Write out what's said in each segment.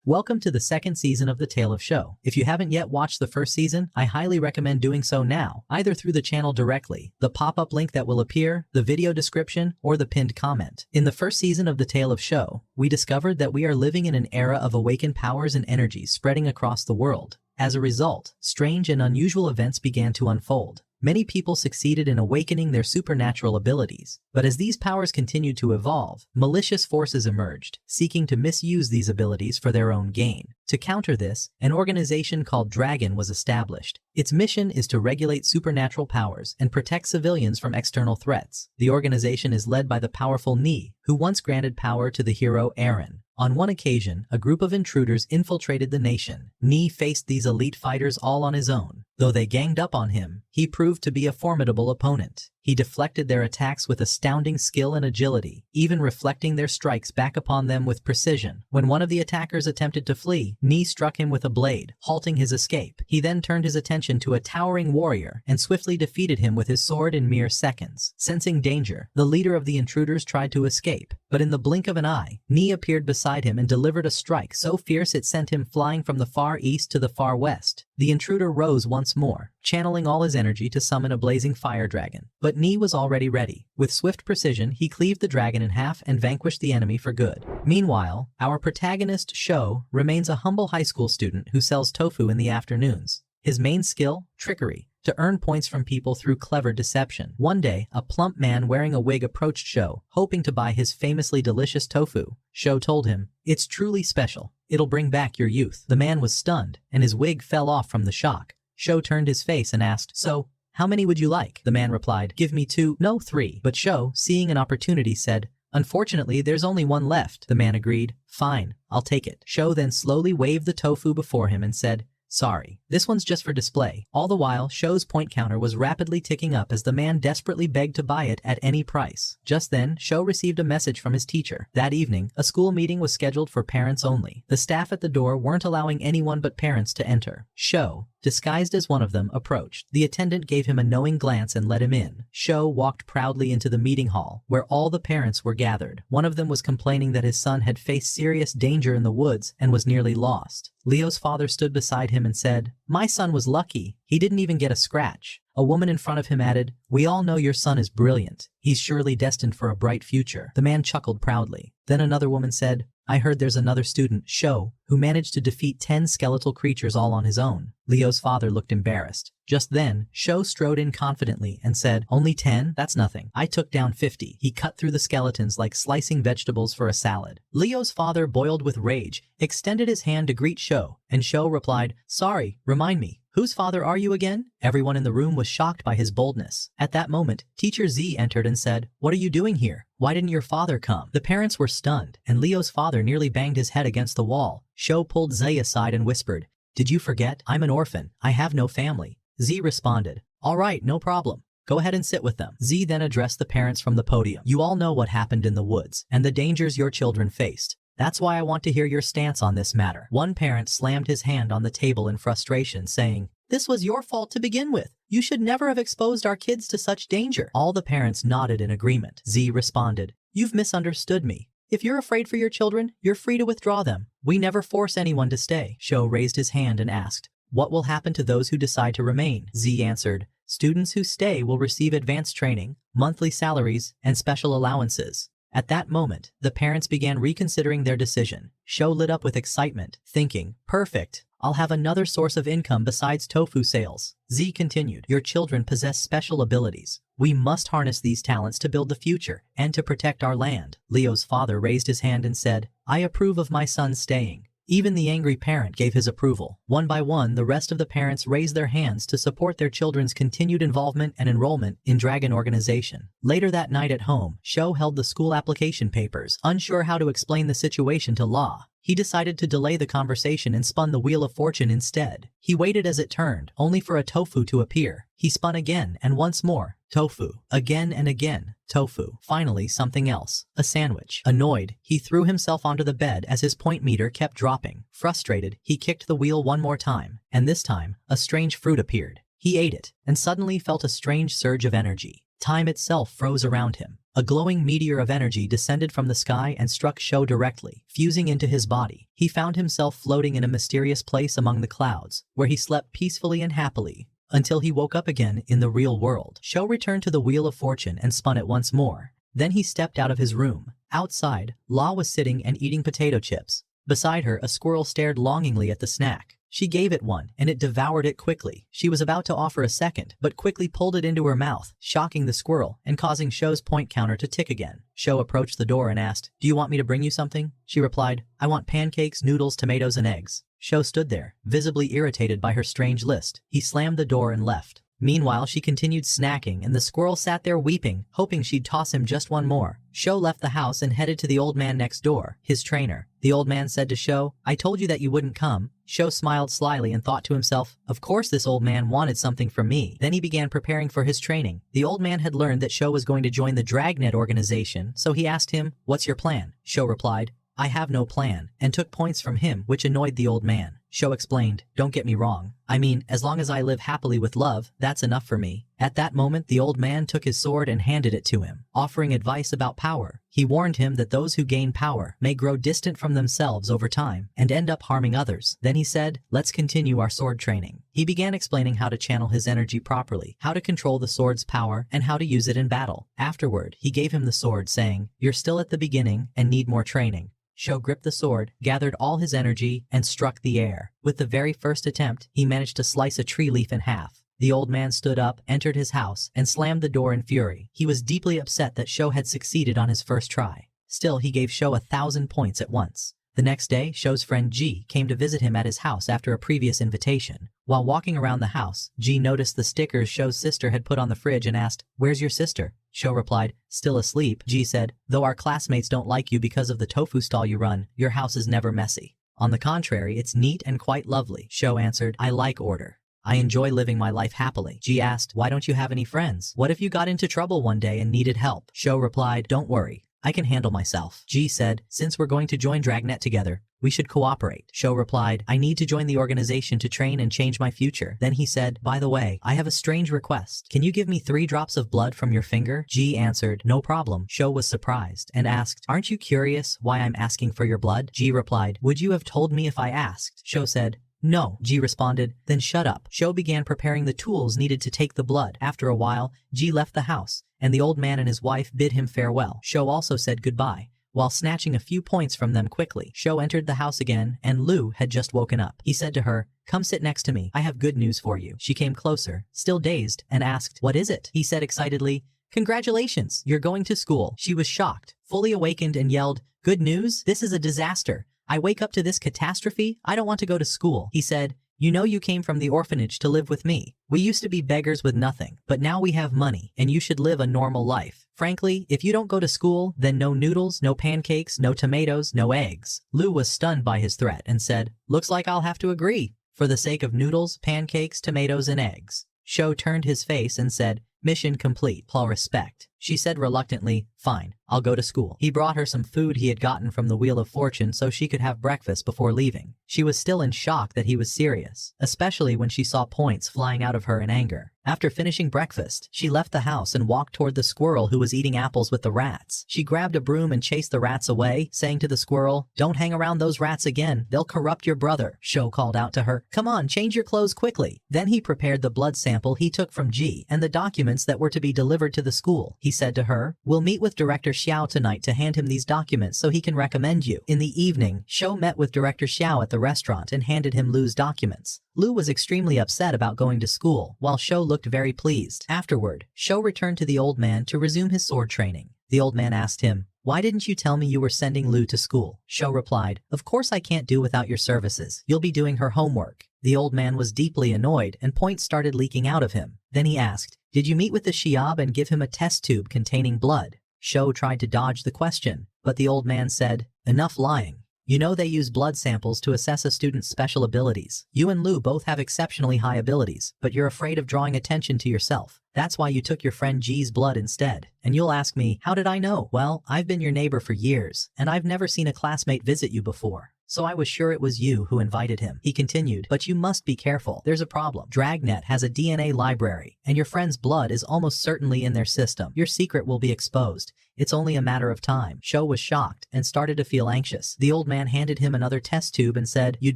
Welcome to the second season of The Tale of Show. If you haven't yet watched the first season, I highly recommend doing so now, either through the channel directly, the pop-up link that will appear, the video description, or the pinned comment. In the first season of The Tale of Show, we discovered that we are living in an era of awakened powers and energies spreading across the world. As a result, strange and unusual events began to unfold. Many people succeeded in awakening their supernatural abilities, but as these powers continued to evolve, malicious forces emerged, seeking to misuse these abilities for their own gain. To counter this, an organization called Dragon was established. Its mission is to regulate supernatural powers and protect civilians from external threats. The organization is led by the powerful Ni, who once granted power to the hero Eren. On one occasion, a group of intruders infiltrated the nation. Ni faced these elite fighters all on his own. Though they ganged up on him, he proved to be a formidable opponent. He deflected their attacks with astounding skill and agility, even reflecting their strikes back upon them with precision. When one of the attackers attempted to flee, Ni struck him with a blade, halting his escape. He then turned his attention to a towering warrior and swiftly defeated him with his sword in mere seconds. Sensing danger, the leader of the intruders tried to escape, but in the blink of an eye, Ni appeared beside him and delivered a strike so fierce it sent him flying from the far east to the far west. The intruder rose once more, channeling all his energy to summon a blazing fire dragon. But Ni was already ready. With swift precision, he cleaved the dragon in half and vanquished the enemy for good. Meanwhile, our protagonist, Sho, remains a humble high school student who sells tofu in the afternoons. His main skill? Trickery. To earn points from people through clever deception. One day, a plump man wearing a wig approached Sho, hoping to buy his famously delicious tofu. Sho told him, "It's truly special. It'll bring back your youth." The man was stunned, and his wig fell off from the shock. Sho turned his face and asked, "So, how many would you like?" The man replied, "Give me 2, no 3. But Sho, seeing an opportunity, said, "Unfortunately, there's only 1 left." The man agreed, "Fine, I'll take it." Sho then slowly waved the tofu before him and said, "Sorry, this one's just for display." All the while, Sho's point counter was rapidly ticking up as the man desperately begged to buy it at any price. Just then, Sho received a message from his teacher. That evening, a school meeting was scheduled for parents only. The staff at the door weren't allowing anyone but parents to enter. Sho, disguised as one of them, approached. The attendant gave him a knowing glance and let him in. Sho walked proudly into the meeting hall, where all the parents were gathered. One of them was complaining that his son had faced serious danger in the woods and was nearly lost. Leo's father stood beside him and said, "My son was lucky. He didn't even get a scratch." A woman in front of him added, "We all know your son is brilliant. He's surely destined for a bright future." The man chuckled proudly. Then another woman said, "I heard there's another student, Sho, who managed to defeat 10 skeletal creatures all on his own." Leo's father looked embarrassed. Just then, Sho strode in confidently and said, "Only 10? That's nothing. I took down 50. He cut through the skeletons like slicing vegetables for a salad. Leo's father boiled with rage, extended his hand to greet Sho, and Sho replied, "Sorry, remind me. Whose father are you again?" Everyone in the room was shocked by his boldness. At that moment, Teacher Z entered and said, "What are you doing here? Why didn't your father come?" The parents were stunned, and Leo's father nearly banged his head against the wall. Sho pulled Z aside and whispered, "Did you forget? I'm an orphan. I have no family." Z responded, "All right, no problem. Go ahead and sit with them." Z then addressed the parents from the podium. "You all know what happened in the woods, and the dangers your children faced. That's why I want to hear your stance on this matter." One parent slammed his hand on the table in frustration, saying, "This was your fault to begin with. You should never have exposed our kids to such danger." All the parents nodded in agreement. Z responded, "You've misunderstood me. If you're afraid for your children, you're free to withdraw them. We never force anyone to stay." Sho raised his hand and asked, "What will happen to those who decide to remain?" Z answered, "Students who stay will receive advanced training, monthly salaries, and special allowances." At that moment, the parents began reconsidering their decision. Sho lit up with excitement, thinking, "Perfect. I'll have another source of income besides tofu sales." Z continued, "Your children possess special abilities. We must harness these talents to build the future and to protect our land." Leo's father raised his hand and said, "I approve of my son staying." Even the angry parent gave his approval. One by one, the rest of the parents raised their hands to support their children's continued involvement and enrollment in Dragon organization. Later that night at home, Sho held the school application papers, unsure how to explain the situation to Law. He decided to delay the conversation and spun the Wheel of Fortune instead. He waited as it turned, only for a tofu to appear. He spun again and once more. Tofu. Again and again. Tofu. Finally, something else. A sandwich. Annoyed, he threw himself onto the bed as his point meter kept dropping. Frustrated, he kicked the wheel one more time, and this time, a strange fruit appeared. He ate it, and suddenly felt a strange surge of energy. Time itself froze around him. A glowing meteor of energy descended from the sky and struck Sho directly, fusing into his body. He found himself floating in a mysterious place among the clouds, where he slept peacefully and happily, until he woke up again in the real world. Sho returned to the Wheel of Fortune and spun it once more. Then he stepped out of his room. Outside, La was sitting and eating potato chips. Beside her, a squirrel stared longingly at the snack. She gave it one, and it devoured it quickly. She was about to offer a second, but quickly pulled it into her mouth, shocking the squirrel and causing Sho's point counter to tick again. Sho approached the door and asked, "Do you want me to bring you something?" She replied, "I want pancakes, noodles, tomatoes, and eggs." Sho stood there, visibly irritated by her strange list. He slammed the door and left. Meanwhile, she continued snacking and the squirrel sat there weeping, hoping she'd toss him just one more. Sho left the house and headed to the old man next door, his trainer. The old man said to Sho, "I told you that you wouldn't come." Sho smiled slyly and thought to himself, of course this old man wanted something from me. Then he began preparing for his training. The old man had learned that Sho was going to join the Dragnet organization, so he asked him, "What's your plan?" Sho replied, "I have no plan," and took points from him, which annoyed the old man. Sho explained, "Don't get me wrong. I mean, as long as I live happily with love, that's enough for me." At that moment, the old man took his sword and handed it to him, offering advice about power. He warned him that those who gain power may grow distant from themselves over time and end up harming others. Then he said, "Let's continue our sword training." He began explaining how to channel his energy properly, how to control the sword's power, and how to use it in battle. Afterward, he gave him the sword, saying, "You're still at the beginning and need more training." Sho gripped the sword, gathered all his energy, and struck the air. With the very first attempt, he managed to slice a tree leaf in half. The old man stood up, entered his house, and slammed the door in fury. He was deeply upset that Sho had succeeded on his first try. Still, he gave Sho 1,000 points at once. The next day, Sho's friend Ji came to visit him at his house after a previous invitation. While walking around the house, Ji noticed the stickers Sho's sister had put on the fridge and asked, "Where's your sister?" Sho replied, "Still asleep." Ji said, "Though our classmates don't like you because of the tofu stall you run, your house is never messy. On the contrary, it's neat and quite lovely." Sho answered, "I like order. I enjoy living my life happily." Ji asked, "Why don't you have any friends? What if you got into trouble one day and needed help?" Sho replied, "Don't worry. I can handle myself." Ji said, "Since we're going to join Dragnet together, we should cooperate." Sho replied, "I need to join the organization to train and change my future." Then he said, "By the way, I have a strange request. Can you give me 3 drops of blood from your finger?" Ji answered, "No problem." Sho was surprised and asked, "Aren't you curious why I'm asking for your blood?" Ji replied, "Would you have told me if I asked?" Sho said, "No." Ji responded, "Then shut up." Sho began preparing the tools needed to take the blood. After a while, Ji left the house, and the old man and his wife bid him farewell. Sho also said goodbye, while snatching a few points from them quickly. Sho entered the house again, and Lu had just woken up. He said to her, "Come sit next to me. I have good news for you." She came closer, still dazed, and asked, "What is it?" He said excitedly, "Congratulations, you're going to school." She was shocked, fully awakened, and yelled, "Good news? This is a disaster. I wake up to this catastrophe. I don't want to go to school." He said, "You know you came from the orphanage to live with me. We used to be beggars with nothing, but now we have money, and you should live a normal life. Frankly, if you don't go to school, then no noodles, no pancakes, no tomatoes, no eggs." Lu was stunned by his threat and said, "Looks like I'll have to agree. For the sake of noodles, pancakes, tomatoes, and eggs." Sho turned his face and said, "Mission complete. All respect." She said reluctantly, "Fine, I'll go to school." He brought her some food he had gotten from the Wheel of Fortune so she could have breakfast before leaving. She was still in shock that he was serious, especially when she saw points flying out of her in anger. After finishing breakfast, she left the house and walked toward the squirrel who was eating apples with the rats. She grabbed a broom and chased the rats away, saying to the squirrel, "Don't hang around those rats again. They'll corrupt your brother." Sho called out to her, "Come on, change your clothes quickly." Then he prepared the blood sample he took from Ji and the documents that were to be delivered to the school. He said to her, "We'll meet with Director Xiao tonight to hand him these documents so he can recommend you." In the evening, Sho met with Director Xiao at the restaurant and handed him Lu's documents. Lu was extremely upset about going to school, while Sho looked very pleased. Afterward, Sho returned to the old man to resume his sword training. The old man asked him, "Why didn't you tell me you were sending Lu to school?" Sho replied, "Of course I can't do without your services. You'll be doing her homework." The old man was deeply annoyed and points started leaking out of him. Then he asked, "Did you meet with the Shiab and give him a test tube containing blood?" Sho tried to dodge the question, but the old man said, "Enough lying. You know they use blood samples to assess a student's special abilities. You and Lu both have exceptionally high abilities, but you're afraid of drawing attention to yourself. That's why you took your friend Ji's blood instead. And you'll ask me, how did I know? Well, I've been your neighbor for years, and I've never seen a classmate visit you before. So I was sure it was you who invited him. He continued, but you must be careful. There's a problem. Dragnet has a DNA library, and your friend's blood is almost certainly in their system. Your secret will be exposed. It's only a matter of time. Sho was shocked and started to feel anxious. The old man handed him another test tube and said, you'd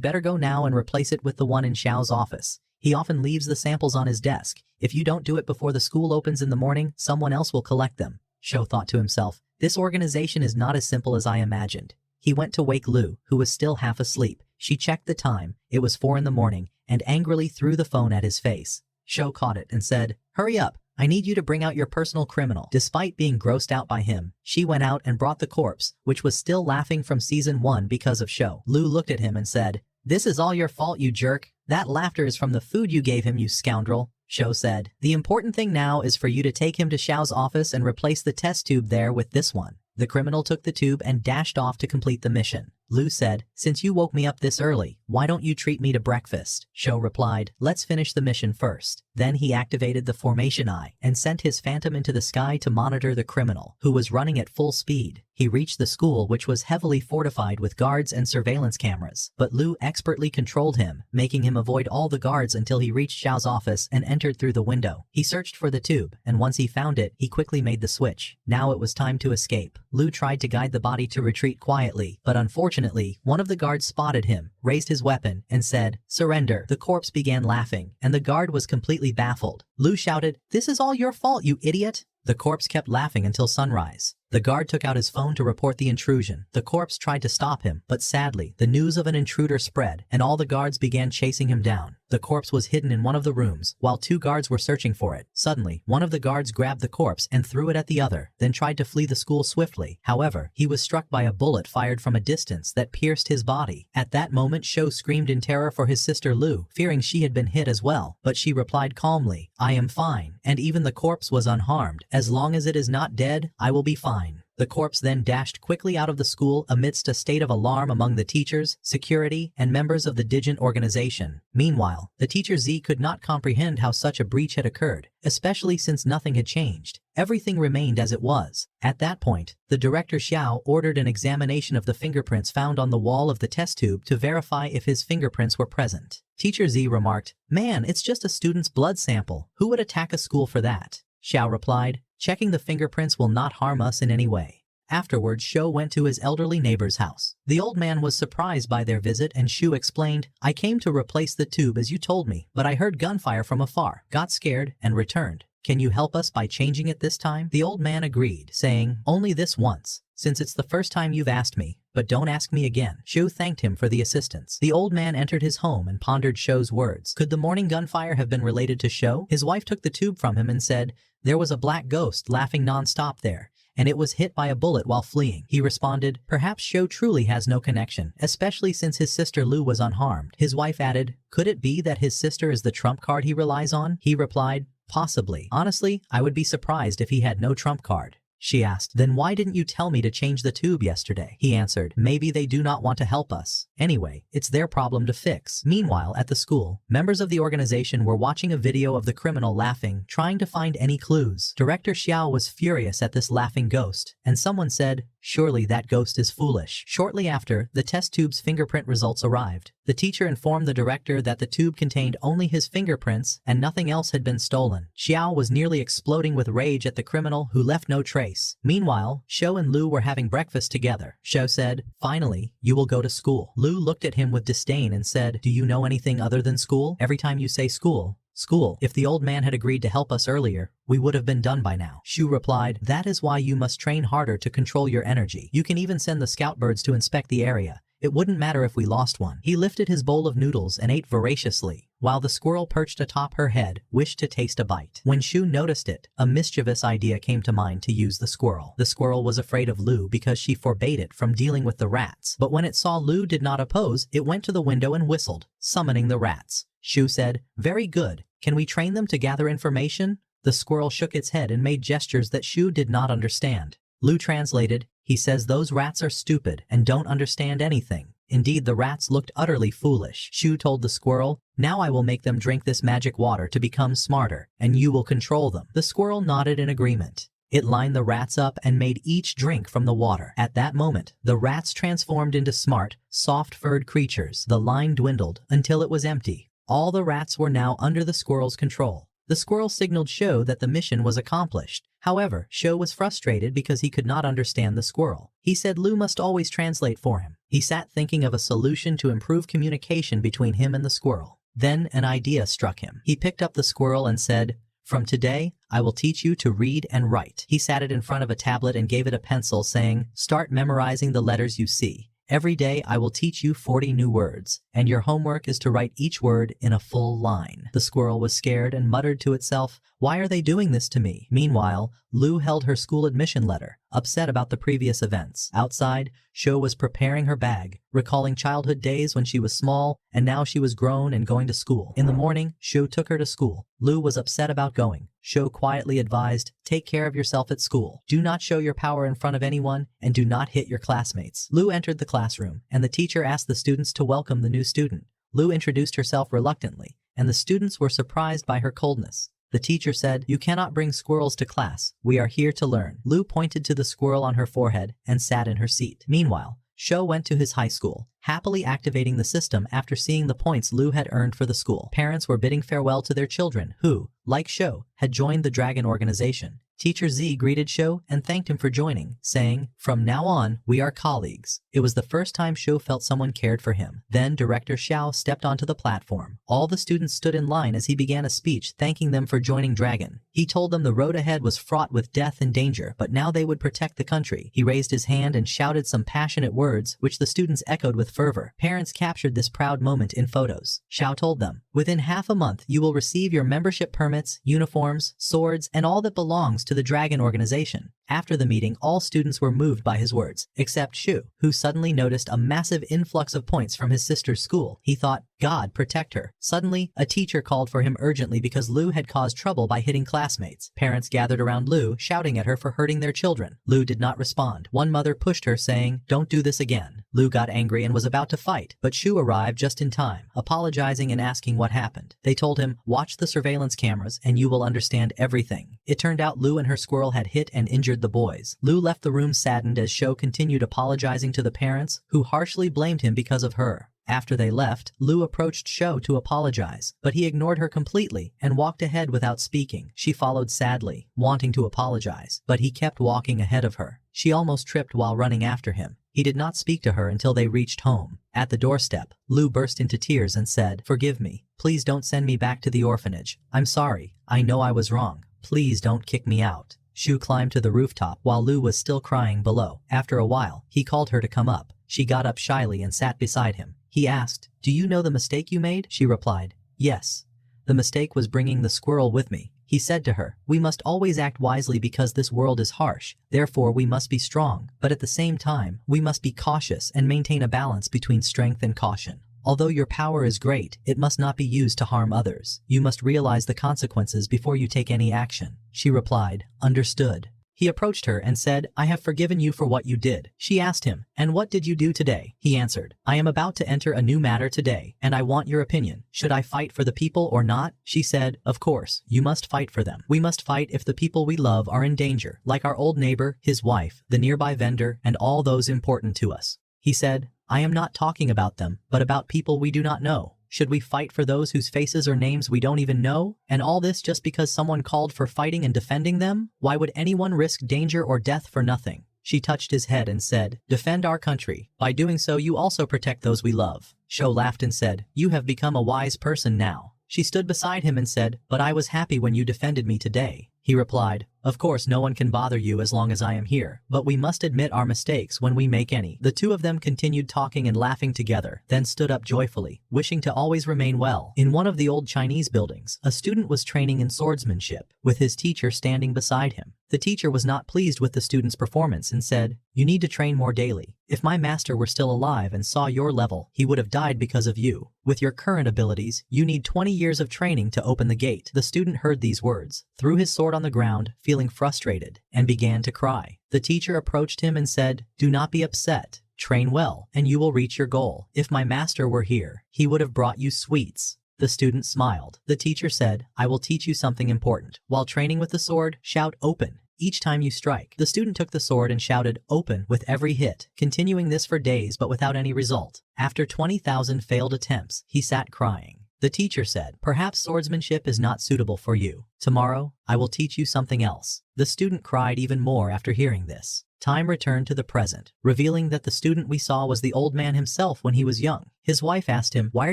better go now and replace it with the one in Xiao's office. He often leaves the samples on his desk. If you don't do it before the school opens in the morning, someone else will collect them. Sho thought to himself, this organization is not as simple as I imagined. He went to wake Lu, who was still half asleep. She checked the time, it was 4 in the morning, and angrily threw the phone at his face. Sho caught it and said, hurry up, I need you to bring out your personal criminal. Despite being grossed out by him, she went out and brought the corpse, which was still laughing from season 1 because of Sho. Lu looked at him and said, this is all your fault, you jerk. That laughter is from the food you gave him, you scoundrel. Sho said, the important thing now is for you to take him to Xiao's office and replace the test tube there with this one. The criminal took the tube and dashed off to complete the mission. Lu said, since you woke me up this early, why don't you treat me to breakfast? Sho replied, let's finish the mission first. Then he activated the formation eye and sent his phantom into the sky to monitor the criminal, who was running at full speed. He reached the school, which was heavily fortified with guards and surveillance cameras, but Lu expertly controlled him, making him avoid all the guards until he reached Xiao's office and entered through the window. He searched for the tube, and once he found it, he quickly made the switch. Now it was time to escape. Lu tried to guide the body to retreat quietly, but unfortunately, one of the guards spotted him, raised his weapon, and said, surrender. The corpse began laughing, and the guard was completely baffled. Lu shouted, this is all your fault, you idiot! The corpse kept laughing until sunrise. The guard took out his phone to report the intrusion. The corpse tried to stop him, but sadly, the news of an intruder spread, and all the guards began chasing him down. The corpse was hidden in one of the rooms, while 2 guards were searching for it. Suddenly, one of the guards grabbed the corpse and threw it at the other, then tried to flee the school swiftly. However, he was struck by a bullet fired from a distance that pierced his body. At that moment, Sho screamed in terror for his sister Lu, fearing she had been hit as well, but she replied calmly, I am fine, and even the corpse was unharmed. As long as it is not dead, I will be fine. The corpse then dashed quickly out of the school amidst a state of alarm among the teachers, security, and members of the Digent organization. Meanwhile, the teacher Z could not comprehend how such a breach had occurred, especially since nothing had changed. Everything remained as it was. At that point, the director Xiao ordered an examination of the fingerprints found on the wall of the test tube to verify if his fingerprints were present. Teacher Z remarked, man, it's just a student's blood sample. Who would attack a school for that? Xiao replied, checking the fingerprints will not harm us in any way. Afterwards, Sho went to his elderly neighbor's house. The old man was surprised by their visit, and Shu explained, I came to replace the tube as you told me, but I heard gunfire from afar, got scared, and returned. Can you help us by changing it this time? The old man agreed, saying, only this once, since it's the first time you've asked me, but don't ask me again. Shu thanked him for the assistance. The old man entered his home and pondered Sho's words. Could the morning gunfire have been related to Sho? His wife took the tube from him and said, there was a black ghost laughing non-stop there, and it was hit by a bullet while fleeing. He responded, perhaps Sho truly has no connection, especially since his sister Lu was unharmed. His wife added, could it be that his sister is the trump card he relies on? He replied, possibly. Honestly, I would be surprised if he had no trump card. She asked, then why didn't you tell me to change the tube yesterday? He answered, maybe they do not want to help us. Anyway, it's their problem to fix. Meanwhile, at the school, members of the organization were watching a video of the criminal laughing, trying to find any clues. Director Xiao was furious at this laughing ghost, and someone said, surely that ghost is foolish. Shortly after, the test tube's fingerprint results arrived. The teacher informed the director that the tube contained only his fingerprints and nothing else had been stolen. Xiao was nearly exploding with rage at the criminal who left no trace. Meanwhile, Sho and Lu were having breakfast together. Sho said, finally, you will go to school. Lu looked at him with disdain and said, do you know anything other than school? Every time you say school, school. If the old man had agreed to help us earlier, we would have been done by now. Shu replied, that is why you must train harder to control your energy. You can even send the scout birds to inspect the area. It wouldn't matter if we lost one. He lifted his bowl of noodles and ate voraciously, while the squirrel perched atop her head wished to taste a bite. When Shu noticed it, a mischievous idea came to mind to use the squirrel. The squirrel was afraid of Lu because she forbade it from dealing with the rats, but when it saw Lu did not oppose, it went to the window and whistled, summoning the rats. Shu said, very good. Can we train them to gather information? The squirrel shook its head and made gestures that Shu did not understand. Lu translated, he says those rats are stupid and don't understand anything. Indeed, the rats looked utterly foolish. Shu told the squirrel, now I will make them drink this magic water to become smarter, and you will control them. The squirrel nodded in agreement. It lined the rats up and made each drink from the water. At that moment, the rats transformed into smart, soft-furred creatures. The line dwindled until it was empty. All the rats were now under the squirrel's control. The squirrel signaled Sho that the mission was accomplished. However, Sho was frustrated because he could not understand the squirrel. He said Lu must always translate for him. He sat thinking of a solution to improve communication between him and the squirrel. Then an idea struck him. He picked up the squirrel and said, "From today, I will teach you to read and write." He sat it in front of a tablet and gave it a pencil, saying, "Start memorizing the letters you see. Every day I will teach you 40 new words, and your homework is to write each word in a full line." The squirrel was scared and muttered to itself, "Why are they doing this to me?" Meanwhile, Lu held her school admission letter, upset about the previous events. Outside, Sho was preparing her bag, recalling childhood days when she was small, and now she was grown and going to school. In the morning, Sho took her to school. Lu was upset about going. Sho quietly advised, "Take care of yourself at school. Do not show your power in front of anyone, and do not hit your classmates." Lu entered the classroom, and the teacher asked the students to welcome the new student. Lu introduced herself reluctantly, and the students were surprised by her coldness. The teacher said, "You cannot bring squirrels to class. We are here to learn." Lu pointed to the squirrel on her forehead and sat in her seat. Meanwhile, Sho went to his high school, happily activating the system after seeing the points Lu had earned for the school. Parents were bidding farewell to their children who, like Sho, had joined the Dragon organization. Teacher Z greeted Sho and thanked him for joining, saying, "From now on, we are colleagues." It was the first time Sho felt someone cared for him. Then Director Xiao stepped onto the platform. All the students stood in line as he began a speech thanking them for joining Dragon. He told them the road ahead was fraught with death and danger, but now they would protect the country. He raised his hand and shouted some passionate words, which the students echoed with fervor. Parents captured this proud moment in photos. Xiao told them, "Within half a month, you will receive your membership permits, uniforms, swords, and all that belongs to the Dragon organization." After the meeting, all students were moved by his words, except Shu, who suddenly noticed a massive influx of points from his sister's school. He thought, "God protect her." Suddenly, a teacher called for him urgently because Lu had caused trouble by hitting classmates. Parents gathered around Lu, shouting at her for hurting their children. Lu did not respond. One mother pushed her, saying, "Don't do this again." Lu got angry and was about to fight, but Shu arrived just in time, apologizing and asking what happened. They told him, "Watch the surveillance cameras and you will understand everything." It turned out Lu and her squirrel had hit and injured the boys. Lu left the room saddened as Sho continued apologizing to the parents, who harshly blamed him because of her. After they left, Lu approached Sho to apologize, but he ignored her completely and walked ahead without speaking. She followed sadly, wanting to apologize, but he kept walking ahead of her. She almost tripped while running after him. He did not speak to her until they reached home. At the doorstep, Lu burst into tears and said, "Forgive me. Please don't send me back to the orphanage. I'm sorry. I know I was wrong. Please don't kick me out." Shu climbed to the rooftop while Lu was still crying below. After a while, he called her to come up. She got up shyly and sat beside him. He asked, "Do you know the mistake you made?" She replied, "Yes. The mistake was bringing the squirrel with me." He said to her, "We must always act wisely because this world is harsh. Therefore we must be strong, but at the same time, we must be cautious and maintain a balance between strength and caution. Although your power is great, it must not be used to harm others. You must realize the consequences before you take any action." She replied, "Understood." He approached her and said, "I have forgiven you for what you did." She asked him, "And what did you do today?" He answered, "I am about to enter a new matter today, and I want your opinion. Should I fight for the people or not?" She said, "Of course, you must fight for them. We must fight if the people we love are in danger, like our old neighbor, his wife, the nearby vendor, and all those important to us." He said, "I am not talking about them, but about people we do not know. Should we fight for those whose faces or names we don't even know? And all this just because someone called for fighting and defending them? Why would anyone risk danger or death for nothing?" She touched his head and said, "Defend our country. By doing so you also protect those we love." Sho laughed and said, "You have become a wise person now." She stood beside him and said, "But I was happy when you defended me today." He replied, "Of course no one can bother you as long as I am here, but we must admit our mistakes when we make any." The two of them continued talking and laughing together, then stood up joyfully, wishing to always remain well. In one of the old Chinese buildings, a student was training in swordsmanship, with his teacher standing beside him. The teacher was not pleased with the student's performance and said, "You need to train more daily. If my master were still alive and saw your level, he would have died because of you. With your current abilities, you need 20 years of training to open the gate." The student heard these words, threw his sword on the ground, feeling frustrated, and began to cry. The teacher approached him and said, "Do not be upset. Train well, and you will reach your goal. If my master were here, he would have brought you sweets." The student smiled. The teacher said, "I will teach you something important. While training with the sword, shout 'Open.' each time you strike. The student took the sword and shouted, "Open," with every hit, continuing this for days but without any result. After 20,000 failed attempts, he sat crying. The teacher said, "Perhaps swordsmanship is not suitable for you. Tomorrow, I will teach you something else." The student cried even more after hearing this. Time returned to the present, revealing that the student we saw was the old man himself when he was young. His wife asked him, "Why are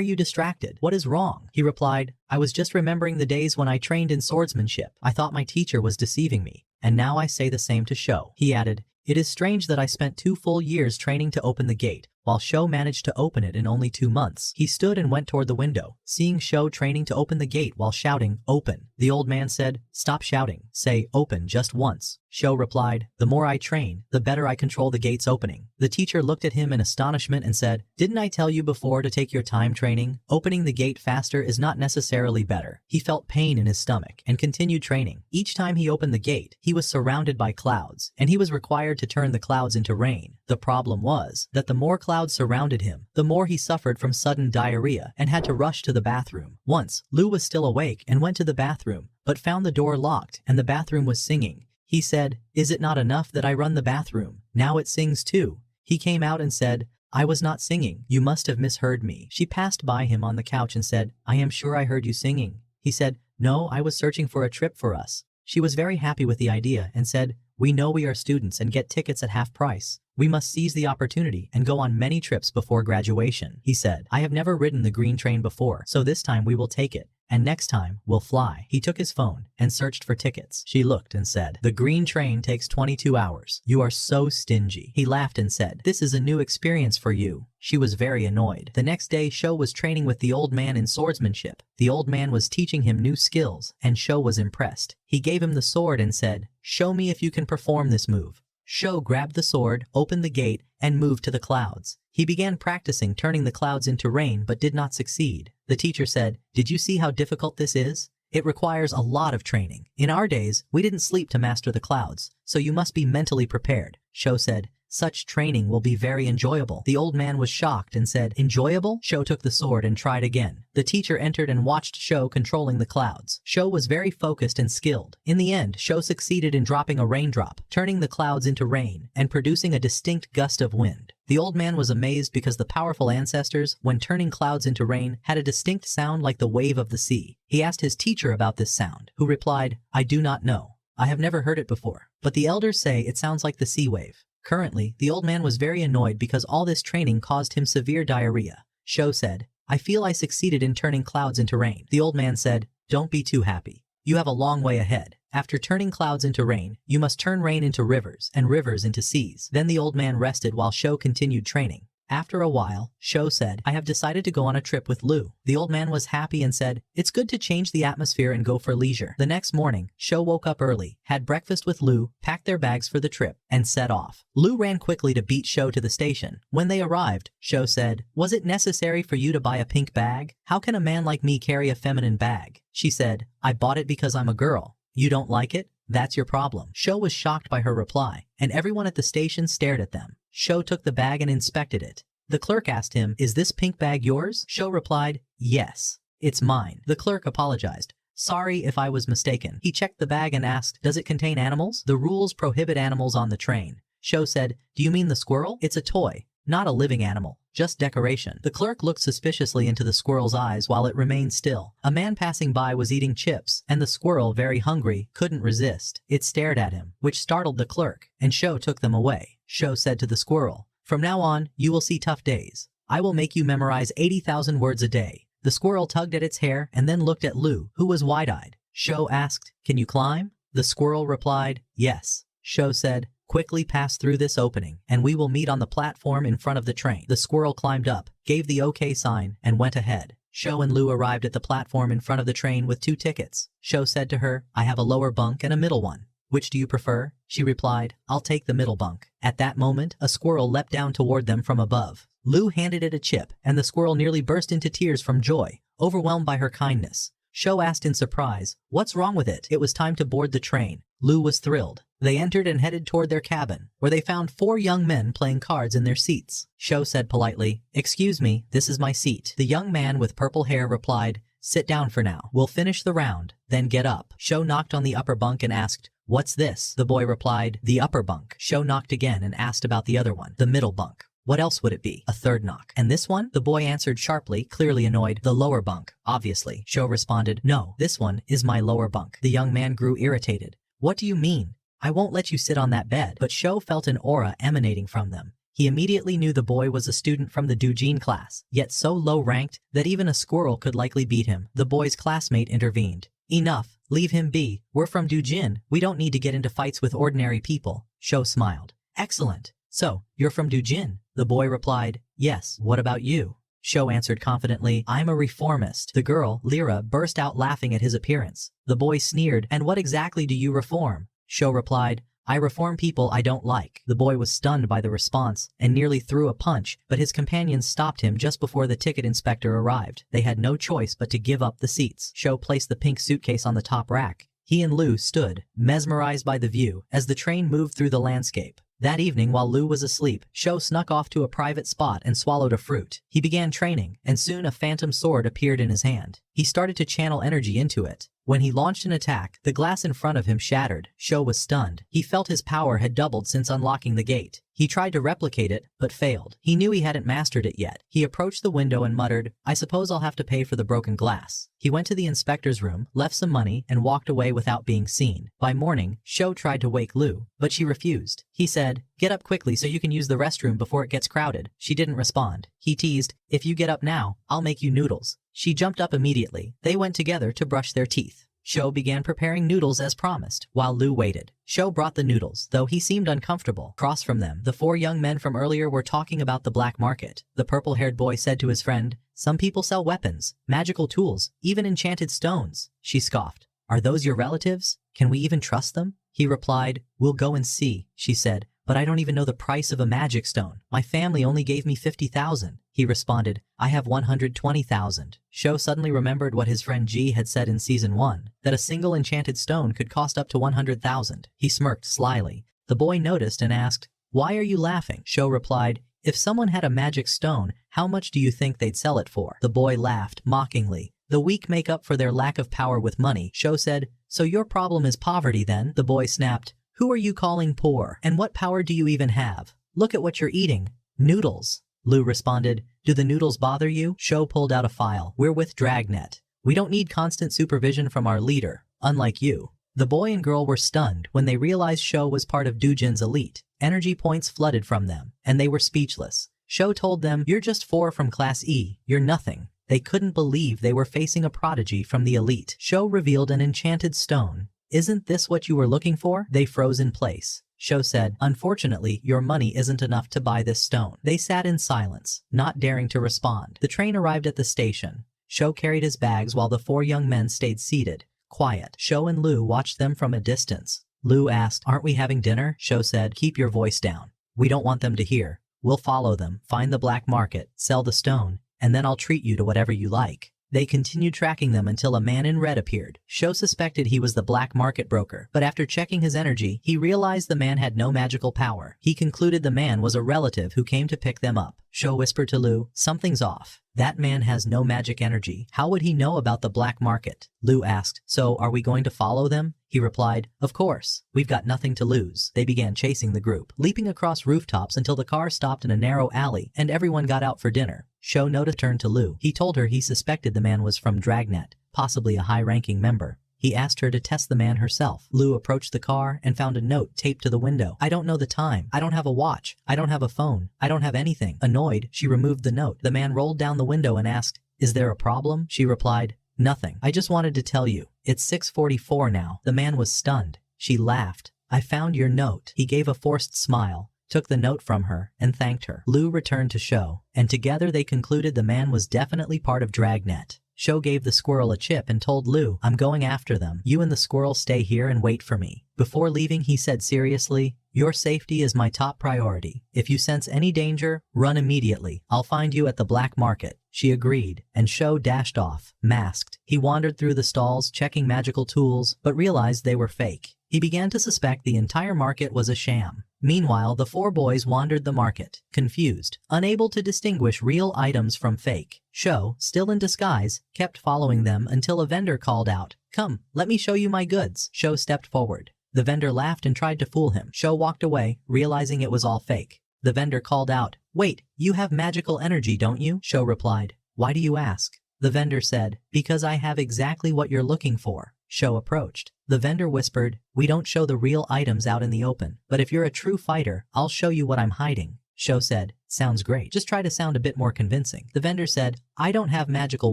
you distracted? What is wrong?" He replied, "I was just remembering the days when I trained in swordsmanship. I thought my teacher was deceiving me, and now I say the same to Sho." He added, "It is strange that I spent 2 full years training to open the gate, while Sho managed to open it in only 2 months. He stood and went toward the window, seeing Sho training to open the gate while shouting, "Open." The old man said, "Stop shouting. Say, 'Open' just once." Sho replied, "The more I train, the better I control the gate's opening." The teacher looked at him in astonishment and said, "Didn't I tell you before to take your time training? Opening the gate faster is not necessarily better." He felt pain in his stomach and continued training. Each time he opened the gate, he was surrounded by clouds, and he was required to turn the clouds into rain. The problem was that the more clouds surrounded him, the more he suffered from sudden diarrhea and had to rush to the bathroom. Once, Lu was still awake and went to the bathroom, but found the door locked and the bathroom was singing. He said, "Is it not enough that I run the bathroom? Now it sings too." He came out and said, "I was not singing. You must have misheard me." She passed by him on the couch and said, "I am sure I heard you singing." He said, "No, I was searching for a trip for us." She was very happy with the idea and said, "We know we are students and get tickets at half price. We must seize the opportunity and go on many trips before graduation." He said, "I have never ridden the green train before, so this time we will take it. And next time, we'll fly." He took his phone and searched for tickets. She looked and said, "The green train takes 22 hours. You are so stingy." He laughed and said, "This is a new experience for you." She was very annoyed. The next day, Sho was training with the old man in swordsmanship. The old man was teaching him new skills, and Sho was impressed. He gave him the sword and said, "Show me if you can perform this move." Sho grabbed the sword, opened the gate, and moved to the clouds. He began practicing turning the clouds into rain but did not succeed. The teacher said, "Did you see how difficult this is? It requires a lot of training. In our days, we didn't sleep to master the clouds, so you must be mentally prepared." Sho said, "Such training will be very enjoyable." The old man was shocked and said, "Enjoyable?" Sho took the sword and tried again. The teacher entered and watched Sho controlling the clouds. Sho was very focused and skilled. In the end, Sho succeeded in dropping a raindrop, turning the clouds into rain, and producing a distinct gust of wind. The old man was amazed because the powerful ancestors, when turning clouds into rain, had a distinct sound like the wave of the sea. He asked his teacher about this sound, who replied, "I do not know. I have never heard it before, but the elders say it sounds like the sea wave." Currently, the old man was very annoyed because all this training caused him severe diarrhea. Sho said, "I feel I succeeded in turning clouds into rain." The old man said, "Don't be too happy. You have a long way ahead. After turning clouds into rain, you must turn rain into rivers and rivers into seas." Then the old man rested while Sho continued training. After a while, Sho said, "I have decided to go on a trip with Lu." The old man was happy and said, "It's good to change the atmosphere and go for leisure." The next morning, Sho woke up early, had breakfast with Lu, packed their bags for the trip, and set off. Lu ran quickly to beat Sho to the station. When they arrived, Sho said, "Was it necessary for you to buy a pink bag? How can a man like me carry a feminine bag?" She said, "I bought it because I'm a girl. You don't like it? That's your problem." Sho was shocked by her reply, and everyone at the station stared at them. Sho took the bag and inspected it. The clerk asked him, "Is this pink bag yours?" Sho replied, "Yes, it's mine." The clerk apologized. "Sorry if I was mistaken." He checked the bag and asked, "Does it contain animals?" "The rules prohibit animals on the train." Sho said, "Do you mean the squirrel? It's a toy, not a living animal, just decoration." The clerk looked suspiciously into the squirrel's eyes while it remained still. A man passing by was eating chips, and the squirrel, very hungry, couldn't resist. It stared at him, which startled the clerk, and Sho took them away. Sho said to the squirrel, "From now on, you will see tough days. I will make you memorize 80,000 words a day." The squirrel tugged at its hair and then looked at Lu, who was wide-eyed. Sho asked, "Can you climb?" The squirrel replied, "Yes." Sho said, "Quickly pass through this opening, and we will meet on the platform in front of the train." The squirrel climbed up, gave the OK sign, and went ahead. Sho and Lu arrived at the platform in front of the train with 2 tickets. Sho said to her, "I have a lower bunk and a middle one. Which do you prefer?" She replied, "I'll take the middle bunk." At that moment, a squirrel leapt down toward them from above. Lu handed it a chip, and the squirrel nearly burst into tears from joy, overwhelmed by her kindness. Sho asked in surprise, "What's wrong with it?" It was time to board the train. Lu was thrilled. They entered and headed toward their cabin, where they found 4 young men playing cards in their seats. Sho said politely, "Excuse me, this is my seat." The young man with purple hair replied, "Sit down for now. We'll finish the round, then get up." Sho knocked on the upper bunk and asked, "What's this?" The boy replied, "The upper bunk." Sho knocked again and asked about the other one. "The middle bunk." "What else would it be?" A third knock. "And this one?" The boy answered sharply, clearly annoyed. "The lower bunk, obviously." Sho responded, "No, this one is my lower bunk." The young man grew irritated. "What do you mean? I won't let you sit on that bed." But Sho felt an aura emanating from them. He immediately knew the boy was a student from the Doujin class, yet so low-ranked that even a squirrel could likely beat him. The boy's classmate intervened. "Enough, leave him be. We're from Doujin, we don't need to get into fights with ordinary people." Sho smiled. "Excellent. So, you're from Doujin?" The boy replied, "Yes, what about you?" Sho answered confidently, "I'm a reformist." The girl, Lyra, burst out laughing at his appearance. The boy sneered, "And what exactly do you reform?" Sho replied, "I reform people I don't like." The boy was stunned by the response and nearly threw a punch, but his companions stopped him just before the ticket inspector arrived. They had no choice but to give up the seats. Sho placed the pink suitcase on the top rack. He and Lu stood, mesmerized by the view, as the train moved through the landscape. That evening, while Lu was asleep, Sho snuck off to a private spot and swallowed a fruit. He began training, and soon a phantom sword appeared in his hand. He started to channel energy into it. When he launched an attack, the glass in front of him shattered. Sho was stunned. He felt his power had doubled since unlocking the gate. He tried to replicate it, but failed. He knew he hadn't mastered it yet. He approached the window and muttered, "I suppose I'll have to pay for the broken glass." He went to the inspector's room, left some money, and walked away without being seen. By morning, Sho tried to wake Lu, but she refused. He said, "Get up quickly so you can use the restroom before it gets crowded." She didn't respond. He teased, "If you get up now, I'll make you noodles." She jumped up immediately. They went together to brush their teeth. Sho began preparing noodles as promised, while Lu waited. Sho brought the noodles, though he seemed uncomfortable. Across from them, the four young men from earlier were talking about the black market. The purple-haired boy said to his friend, "Some people sell weapons, magical tools, even enchanted stones." She scoffed. "Are those your relatives? Can we even trust them?" He replied, "We'll go and see," she said. "But I don't even know the price of a magic stone. My family only gave me 50,000. He responded, "I have 120,000. Sho suddenly remembered what his friend Ji had said in Season 1, that a single enchanted stone could cost up to 100,000. He smirked slyly. The boy noticed and asked, "Why are you laughing?" Sho replied, "If someone had a magic stone, how much do you think they'd sell it for?" The boy laughed mockingly. "The weak make up for their lack of power with money." Sho said, "So your problem is poverty then?" The boy snapped, "Who are you calling poor? And what power do you even have? Look at what you're eating. Noodles." Lu responded, "Do the noodles bother you?" Sho pulled out a file. "We're with Dragnet. We don't need constant supervision from our leader, unlike you." The boy and girl were stunned when they realized Sho was part of Doujin's elite. Energy points flooded from them, and they were speechless. Sho told them, "You're just 4 from Class E. You're nothing." They couldn't believe they were facing a prodigy from the elite. Sho revealed an enchanted stone. "Isn't this what you were looking for?" They froze in place. Sho said, "Unfortunately, your money isn't enough to buy this stone." They sat in silence, not daring to respond. The train arrived at the station. Sho carried his bags while the 4 young men stayed seated, quiet. Sho and Lu watched them from a distance. Lu asked, "Aren't we having dinner?" Sho said, "Keep your voice down. We don't want them to hear. We'll follow them, find the black market, sell the stone, and then I'll treat you to whatever you like." They continued tracking them until a man in red appeared. Sho suspected he was the black market broker, but after checking his energy, he realized the man had no magical power. He concluded the man was a relative who came to pick them up. Sho whispered to Lu, "Something's off. That man has no magic energy. How would he know about the black market?" Lu asked, "So are we going to follow them?" He replied, "Of course. We've got nothing to lose." They began chasing the group, leaping across rooftops until the car stopped in a narrow alley and everyone got out for dinner. Sho noticed turned to Lu. He told her he suspected the man was from Dragnet, possibly a high-ranking member. He asked her to test the man herself. Lu approached the car and found a note taped to the window. "I don't know the time. I don't have a watch. I don't have a phone. I don't have anything." Annoyed, she removed the note. The man rolled down the window and asked, "Is there a problem?" She replied, "Nothing. I just wanted to tell you. It's 6:44 now." The man was stunned. She laughed. "I found your note." He gave a forced smile, took the note from her, and thanked her. Lu returned to Sho, and together they concluded the man was definitely part of Dragnet. Sho gave the squirrel a chip and told Lu, "I'm going after them. You and the squirrel stay here and wait for me." Before leaving, he said seriously, "Your safety is my top priority. If you sense any danger, run immediately. I'll find you at the black market." She agreed, and Sho dashed off, masked. He wandered through the stalls checking magical tools, but realized they were fake. He began to suspect the entire market was a sham. Meanwhile, the 4 boys wandered the market, confused, unable to distinguish real items from fake. Sho, still in disguise, kept following them until a vendor called out, "Come, let me show you my goods." Sho stepped forward. The vendor laughed and tried to fool him. Sho walked away, realizing it was all fake. The vendor called out, "Wait, you have magical energy, don't you?" Sho replied, "Why do you ask?" The vendor said, "Because I have exactly what you're looking for." Sho approached. The vendor whispered, "We don't show the real items out in the open, but if you're a true fighter, I'll show you what I'm hiding." Sho said, "Sounds great. Just try to sound a bit more convincing." The vendor said, "I don't have magical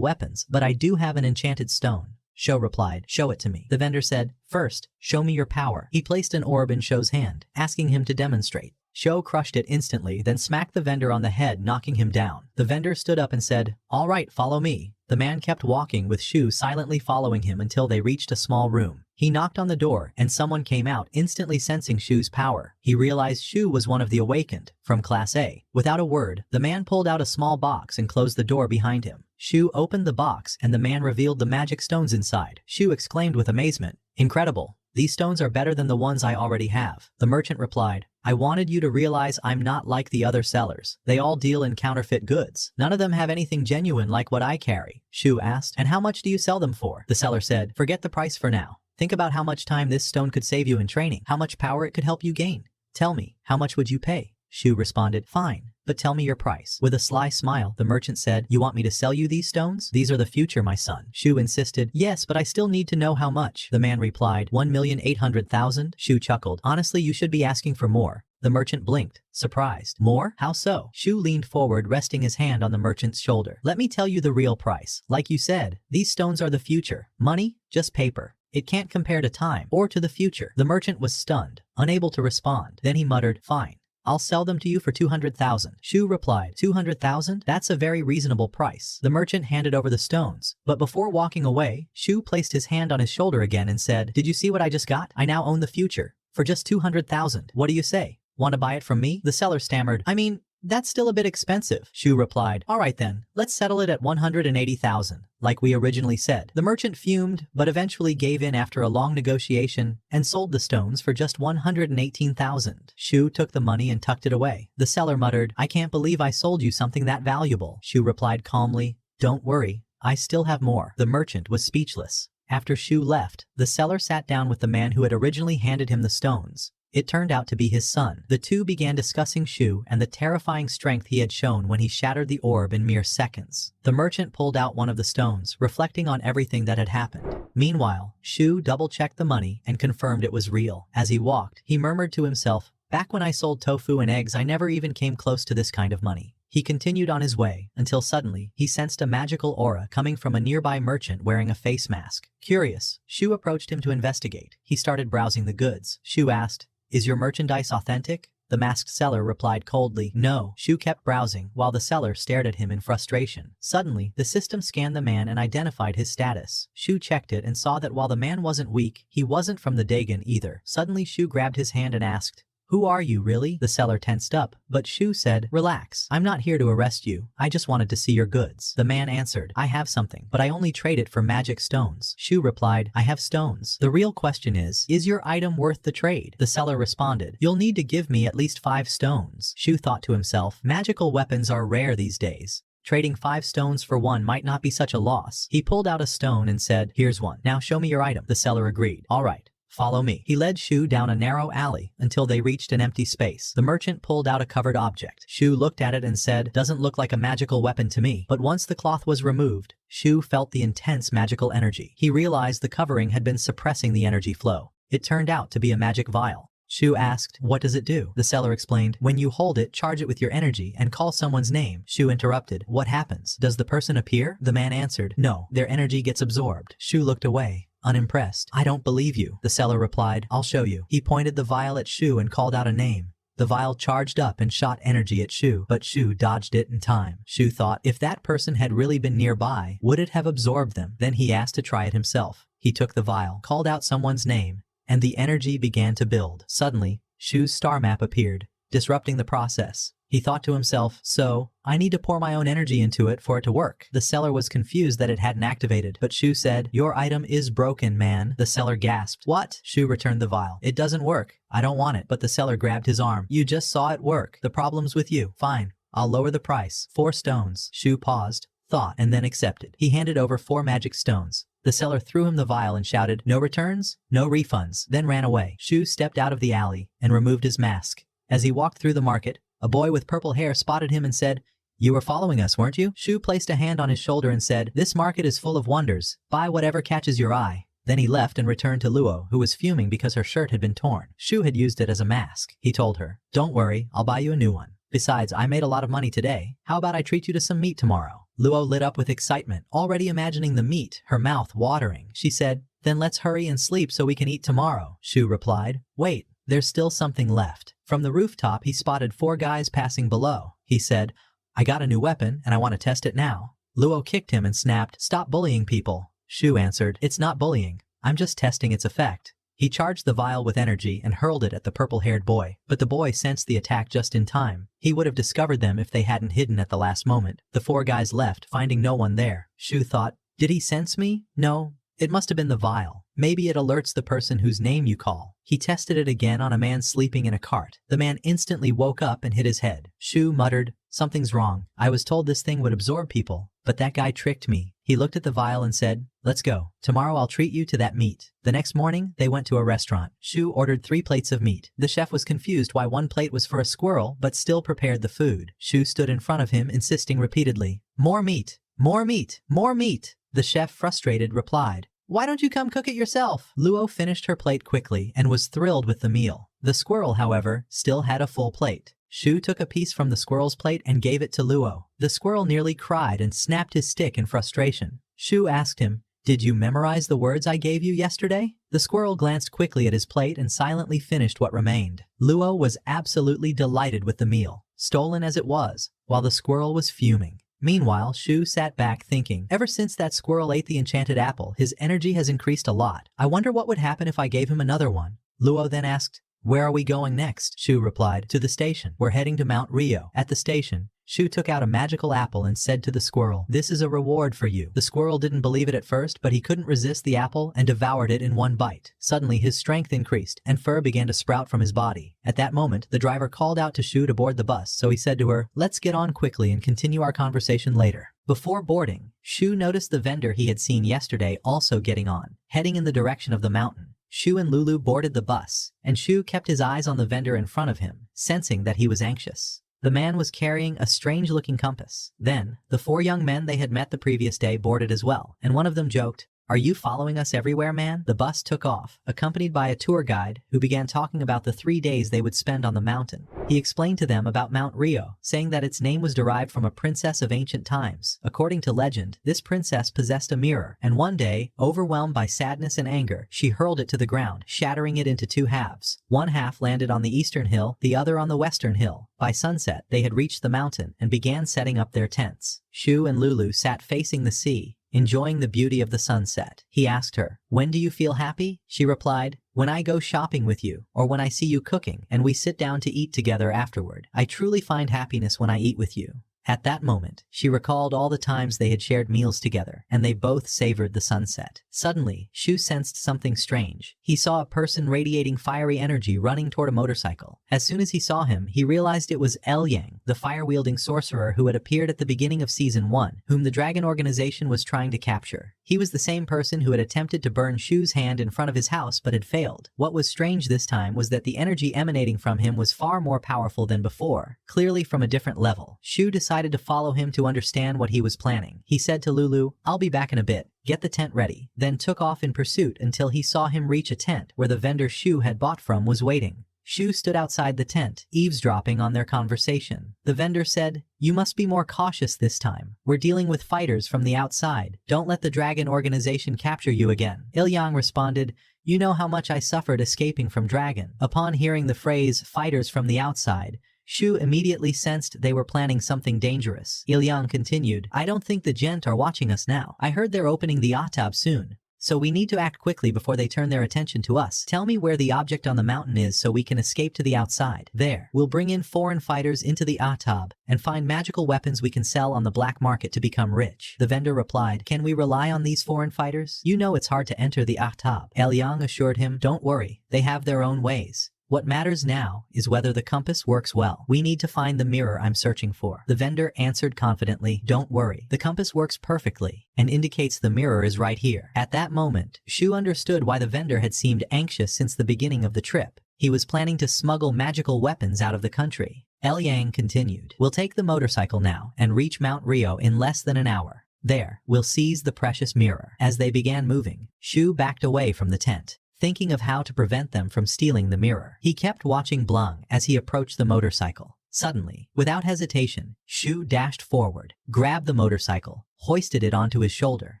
weapons, but I do have an enchanted stone." Sho replied, "Show it to me." The vendor said, "First, show me your power." He placed an orb in Sho's hand, asking him to demonstrate. Sho crushed it instantly, then smacked the vendor on the head, knocking him down. The vendor stood up and said, "All right, follow me." The man kept walking with Sho silently following him until they reached a small room. He knocked on the door and someone came out, instantly sensing Sho's power. He realized Sho was one of the awakened, from Class A. Without a word, the man pulled out a small box and closed the door behind him. Sho opened the box and the man revealed the magic stones inside. Sho exclaimed with amazement, "Incredible. These stones are better than the ones I already have." The merchant replied, "I wanted you to realize I'm not like the other sellers. They all deal in counterfeit goods. None of them have anything genuine like what I carry." Sho asked, "And how much do you sell them for?" The seller said, "Forget the price for now. Think about how much time this stone could save you in training, how much power it could help you gain. Tell me, how much would you pay?" Sho responded, "Fine, but tell me your price." With a sly smile, the merchant said, "You want me to sell you these stones? These are the future, my son." Sho insisted, "Yes, but I still need to know how much." The man replied, 1,800,000. Sho chuckled, "Honestly, you should be asking for more." The merchant blinked, surprised. "More? How so?" Sho leaned forward, resting his hand on the merchant's shoulder. "Let me tell you the real price. Like you said, these stones are the future. Money? Just paper. It can't compare to time or to the future." The merchant was stunned, unable to respond. Then he muttered, "Fine. I'll sell them to you for 200,000. Sho replied, 200,000? That's a very reasonable price." The merchant handed over the stones, but before walking away, Sho placed his hand on his shoulder again and said, "Did you see what I just got? I now own the future. For just 200,000. What do you say? Want to buy it from me?" The seller stammered, "I mean, that's still a bit expensive." Sho replied, "All right then, let's settle it at 180,000, like we originally said." The merchant fumed, but eventually gave in after a long negotiation and sold the stones for just 118,000. Sho took the money and tucked it away. The seller muttered, "I can't believe I sold you something that valuable." Sho replied calmly, "Don't worry, I still have more." The merchant was speechless. After Sho left, the seller sat down with the man who had originally handed him the stones. It turned out to be his son. The two began discussing Sho and the terrifying strength he had shown when he shattered the orb in mere seconds. The merchant pulled out one of the stones, reflecting on everything that had happened. Meanwhile, Sho double-checked the money and confirmed it was real. As he walked, he murmured to himself, "Back when I sold tofu and eggs, I never even came close to this kind of money." He continued on his way, until suddenly, he sensed a magical aura coming from a nearby merchant wearing a face mask. Curious, Sho approached him to investigate. He started browsing the goods. Sho asked, "Is your merchandise authentic?" The masked seller replied coldly, "No." Sho kept browsing, while the seller stared at him in frustration. Suddenly, the system scanned the man and identified his status. Sho checked it and saw that while the man wasn't weak, he wasn't from the Dagon either. Suddenly Sho grabbed his hand and asked, "Who are you, really?" The seller tensed up, but Sho said, "Relax. I'm not here to arrest you. I just wanted to see your goods." The man answered, "I have something, but I only trade it for magic stones." Sho replied, "I have stones. The real question is your item worth the trade?" The seller responded, "You'll need to give me at least 5 stones." Sho thought to himself, magical weapons are rare these days. Trading 5 stones for one might not be such a loss. He pulled out a stone and said, "Here's one. Now show me your item." The seller agreed. "All right. Follow me." He led Sho down a narrow alley until they reached an empty space. The merchant pulled out a covered object. Sho looked at it and said, "Doesn't look like a magical weapon to me." But once the cloth was removed, Sho felt the intense magical energy. He realized the covering had been suppressing the energy flow. It turned out to be a magic vial. Sho asked, "What does it do?" The seller explained, "When you hold it, charge it with your energy and call someone's name." Sho interrupted, "What happens? Does the person appear?" The man answered, "No, their energy gets absorbed." Sho looked away, unimpressed. "I don't believe you." The seller replied, "I'll show you." He pointed the vial at Sho and called out a name. The vial charged up and shot energy at Sho, but Sho dodged it in time. Sho thought, if that person had really been nearby, would it have absorbed them? Then he asked to try it himself. He took the vial, called out someone's name, and the energy began to build. Suddenly, Sho's star map appeared, disrupting the process. He thought to himself, "So, I need to pour my own energy into it for it to work." The seller was confused that it hadn't activated, but Sho said, "Your item is broken, man." The seller gasped. "What?" Sho returned the vial. "It doesn't work. I don't want it." But the seller grabbed his arm. "You just saw it work. The problem's with you." "Fine. I'll lower the price. 4 stones." Sho paused, thought, and then accepted. He handed over 4 magic stones, The seller threw him the vial and shouted, "No returns, no refunds," then ran away. Shu stepped out of the alley and removed his mask. As he walked through the market, a boy with purple hair spotted him and said, "You were following us, weren't you?" Shu placed a hand on his shoulder and said, "This market is full of wonders. Buy whatever catches your eye." Then he left and returned to Luo, who was fuming because her shirt had been torn. Shu had used it as a mask. He told her, "Don't worry, I'll buy you a new one. Besides, I made a lot of money today. How about I treat you to some meat tomorrow?" Luo lit up with excitement, already imagining the meat, her mouth watering. She said, "Then let's hurry and sleep so we can eat tomorrow." Shu replied, "Wait, there's still something left." From the rooftop he spotted 4 guys passing below. He said, "I got a new weapon and I want to test it now." Luo kicked him and snapped, "Stop bullying people." Shu answered, "It's not bullying. I'm just testing its effect." He charged the vial with energy and hurled it at the purple-haired boy, but the boy sensed the attack just in time. He would have discovered them if they hadn't hidden at the last moment. The 4 guys left, finding no one there. Shu thought, "Did he sense me? No. It must have been the vial. Maybe it alerts the person whose name you call." He tested it again on a man sleeping in a cart. The man instantly woke up and hit his head. Shu muttered, "Something's wrong. I was told this thing would absorb people, but that guy tricked me." He looked at the vial and said, "Let's go. Tomorrow I'll treat you to that meat." The next morning, they went to a restaurant. Shu ordered 3 plates of meat. The chef was confused why 1 plate was for a squirrel but still prepared the food. Shu stood in front of him, insisting repeatedly, "More meat, more meat, more meat." The chef, frustrated, replied, "Why don't you come cook it yourself?" Luo finished her plate quickly and was thrilled with the meal. The squirrel, however, still had a full plate. Shu took a piece from the squirrel's plate and gave it to Luo. The squirrel nearly cried and snapped his stick in frustration. Shu asked him, "Did you memorize the words I gave you yesterday?" The squirrel glanced quickly at his plate and silently finished what remained. Luo was absolutely delighted with the meal, stolen as it was, while the squirrel was fuming. Meanwhile, Shu sat back thinking, ever since that squirrel ate the enchanted apple, his energy has increased a lot. I wonder what would happen if I gave him another one. Luo then asked, "Where are we going next?" Shu replied, "To the station. We're heading to Mount Rio." At the station, Shu took out a magical apple and said to the squirrel, "This is a reward for you." The squirrel didn't believe it at first, but he couldn't resist the apple and devoured it in 1 bite. Suddenly his strength increased and fur began to sprout from his body. At that moment, the driver called out to Shu to board the bus, so he said to her, "Let's get on quickly and continue our conversation later." Before boarding, Shu noticed the vendor he had seen yesterday also getting on, heading in the direction of the mountain. Shu and Lulu boarded the bus, and Shu kept his eyes on the vendor in front of him, sensing that he was anxious. The man was carrying a strange-looking compass. Then, the 4 young men they had met the previous day boarded as well, and one of them joked, "Are you following us everywhere, man?" The bus took off, accompanied by a tour guide who began talking about the 3 days they would spend on the mountain. He explained to them about Mount Rio, saying that its name was derived from a princess of ancient times. According to legend, this princess possessed a mirror, and one day, overwhelmed by sadness and anger, she hurled it to the ground, shattering it into 2 halves. One half landed on the eastern hill, the other on the western hill. By sunset, they had reached the mountain and began setting up their tents. Shu and Lulu sat facing the sea, enjoying the beauty of the sunset. He asked her, "When do you feel happy?" She replied, "When I go shopping with you, or when I see you cooking and we sit down to eat together afterward. I truly find happiness when I eat with you." At that moment, she recalled all the times they had shared meals together, and they both savored the sunset. Suddenly, Shu sensed something strange. He saw a person radiating fiery energy running toward a motorcycle. As soon as he saw him, he realized it was Yang, the fire-wielding sorcerer who had appeared at the beginning of Season 1, whom the Dragon Organization was trying to capture. He was the same person who had attempted to burn Shu's hand in front of his house but had failed. What was strange this time was that the energy emanating from him was far more powerful than before, clearly from a different level. Shu decided to follow him to understand what he was planning. He said to Lulu, "I'll be back in a bit. Get the tent ready," then took off in pursuit until he saw him reach a tent where the vendor Shu had bought from was waiting. Shu stood outside the tent, eavesdropping on their conversation. The vendor said, "You must be more cautious this time. We're dealing with fighters from the outside. Don't let the Dragon Organization capture you again." Yang responded, "You know how much I suffered escaping from Dragon." Upon hearing the phrase, "fighters from the outside," Shu immediately sensed they were planning something dangerous. Yang continued, "I don't think the gent are watching us now. I heard they're opening the Atab soon. So we need to act quickly before they turn their attention to us. Tell me where the object on the mountain is so we can escape to the outside. There, we'll bring in foreign fighters into the Atab and find magical weapons we can sell on the black market to become rich." The vendor replied, "Can we rely on these foreign fighters? You know it's hard to enter the Atab." Yang assured him, "Don't worry, they have their own ways. What matters now is whether the compass works well. We need to find the mirror I'm searching for. The vendor answered confidently, don't worry. The compass works perfectly and indicates the mirror is right here. At that moment, Shu understood why the vendor had seemed anxious since the beginning of the trip. He was planning to smuggle magical weapons out of the country. Yang continued, we'll take the motorcycle now and reach Mount Rio in less than an hour. There, we'll seize the precious mirror. As they began moving, Shu backed away from the tent, thinking of how to prevent them from stealing the mirror. He kept watching Blung as he approached the motorcycle. Suddenly, without hesitation, Shu dashed forward, grabbed the motorcycle, hoisted it onto his shoulder,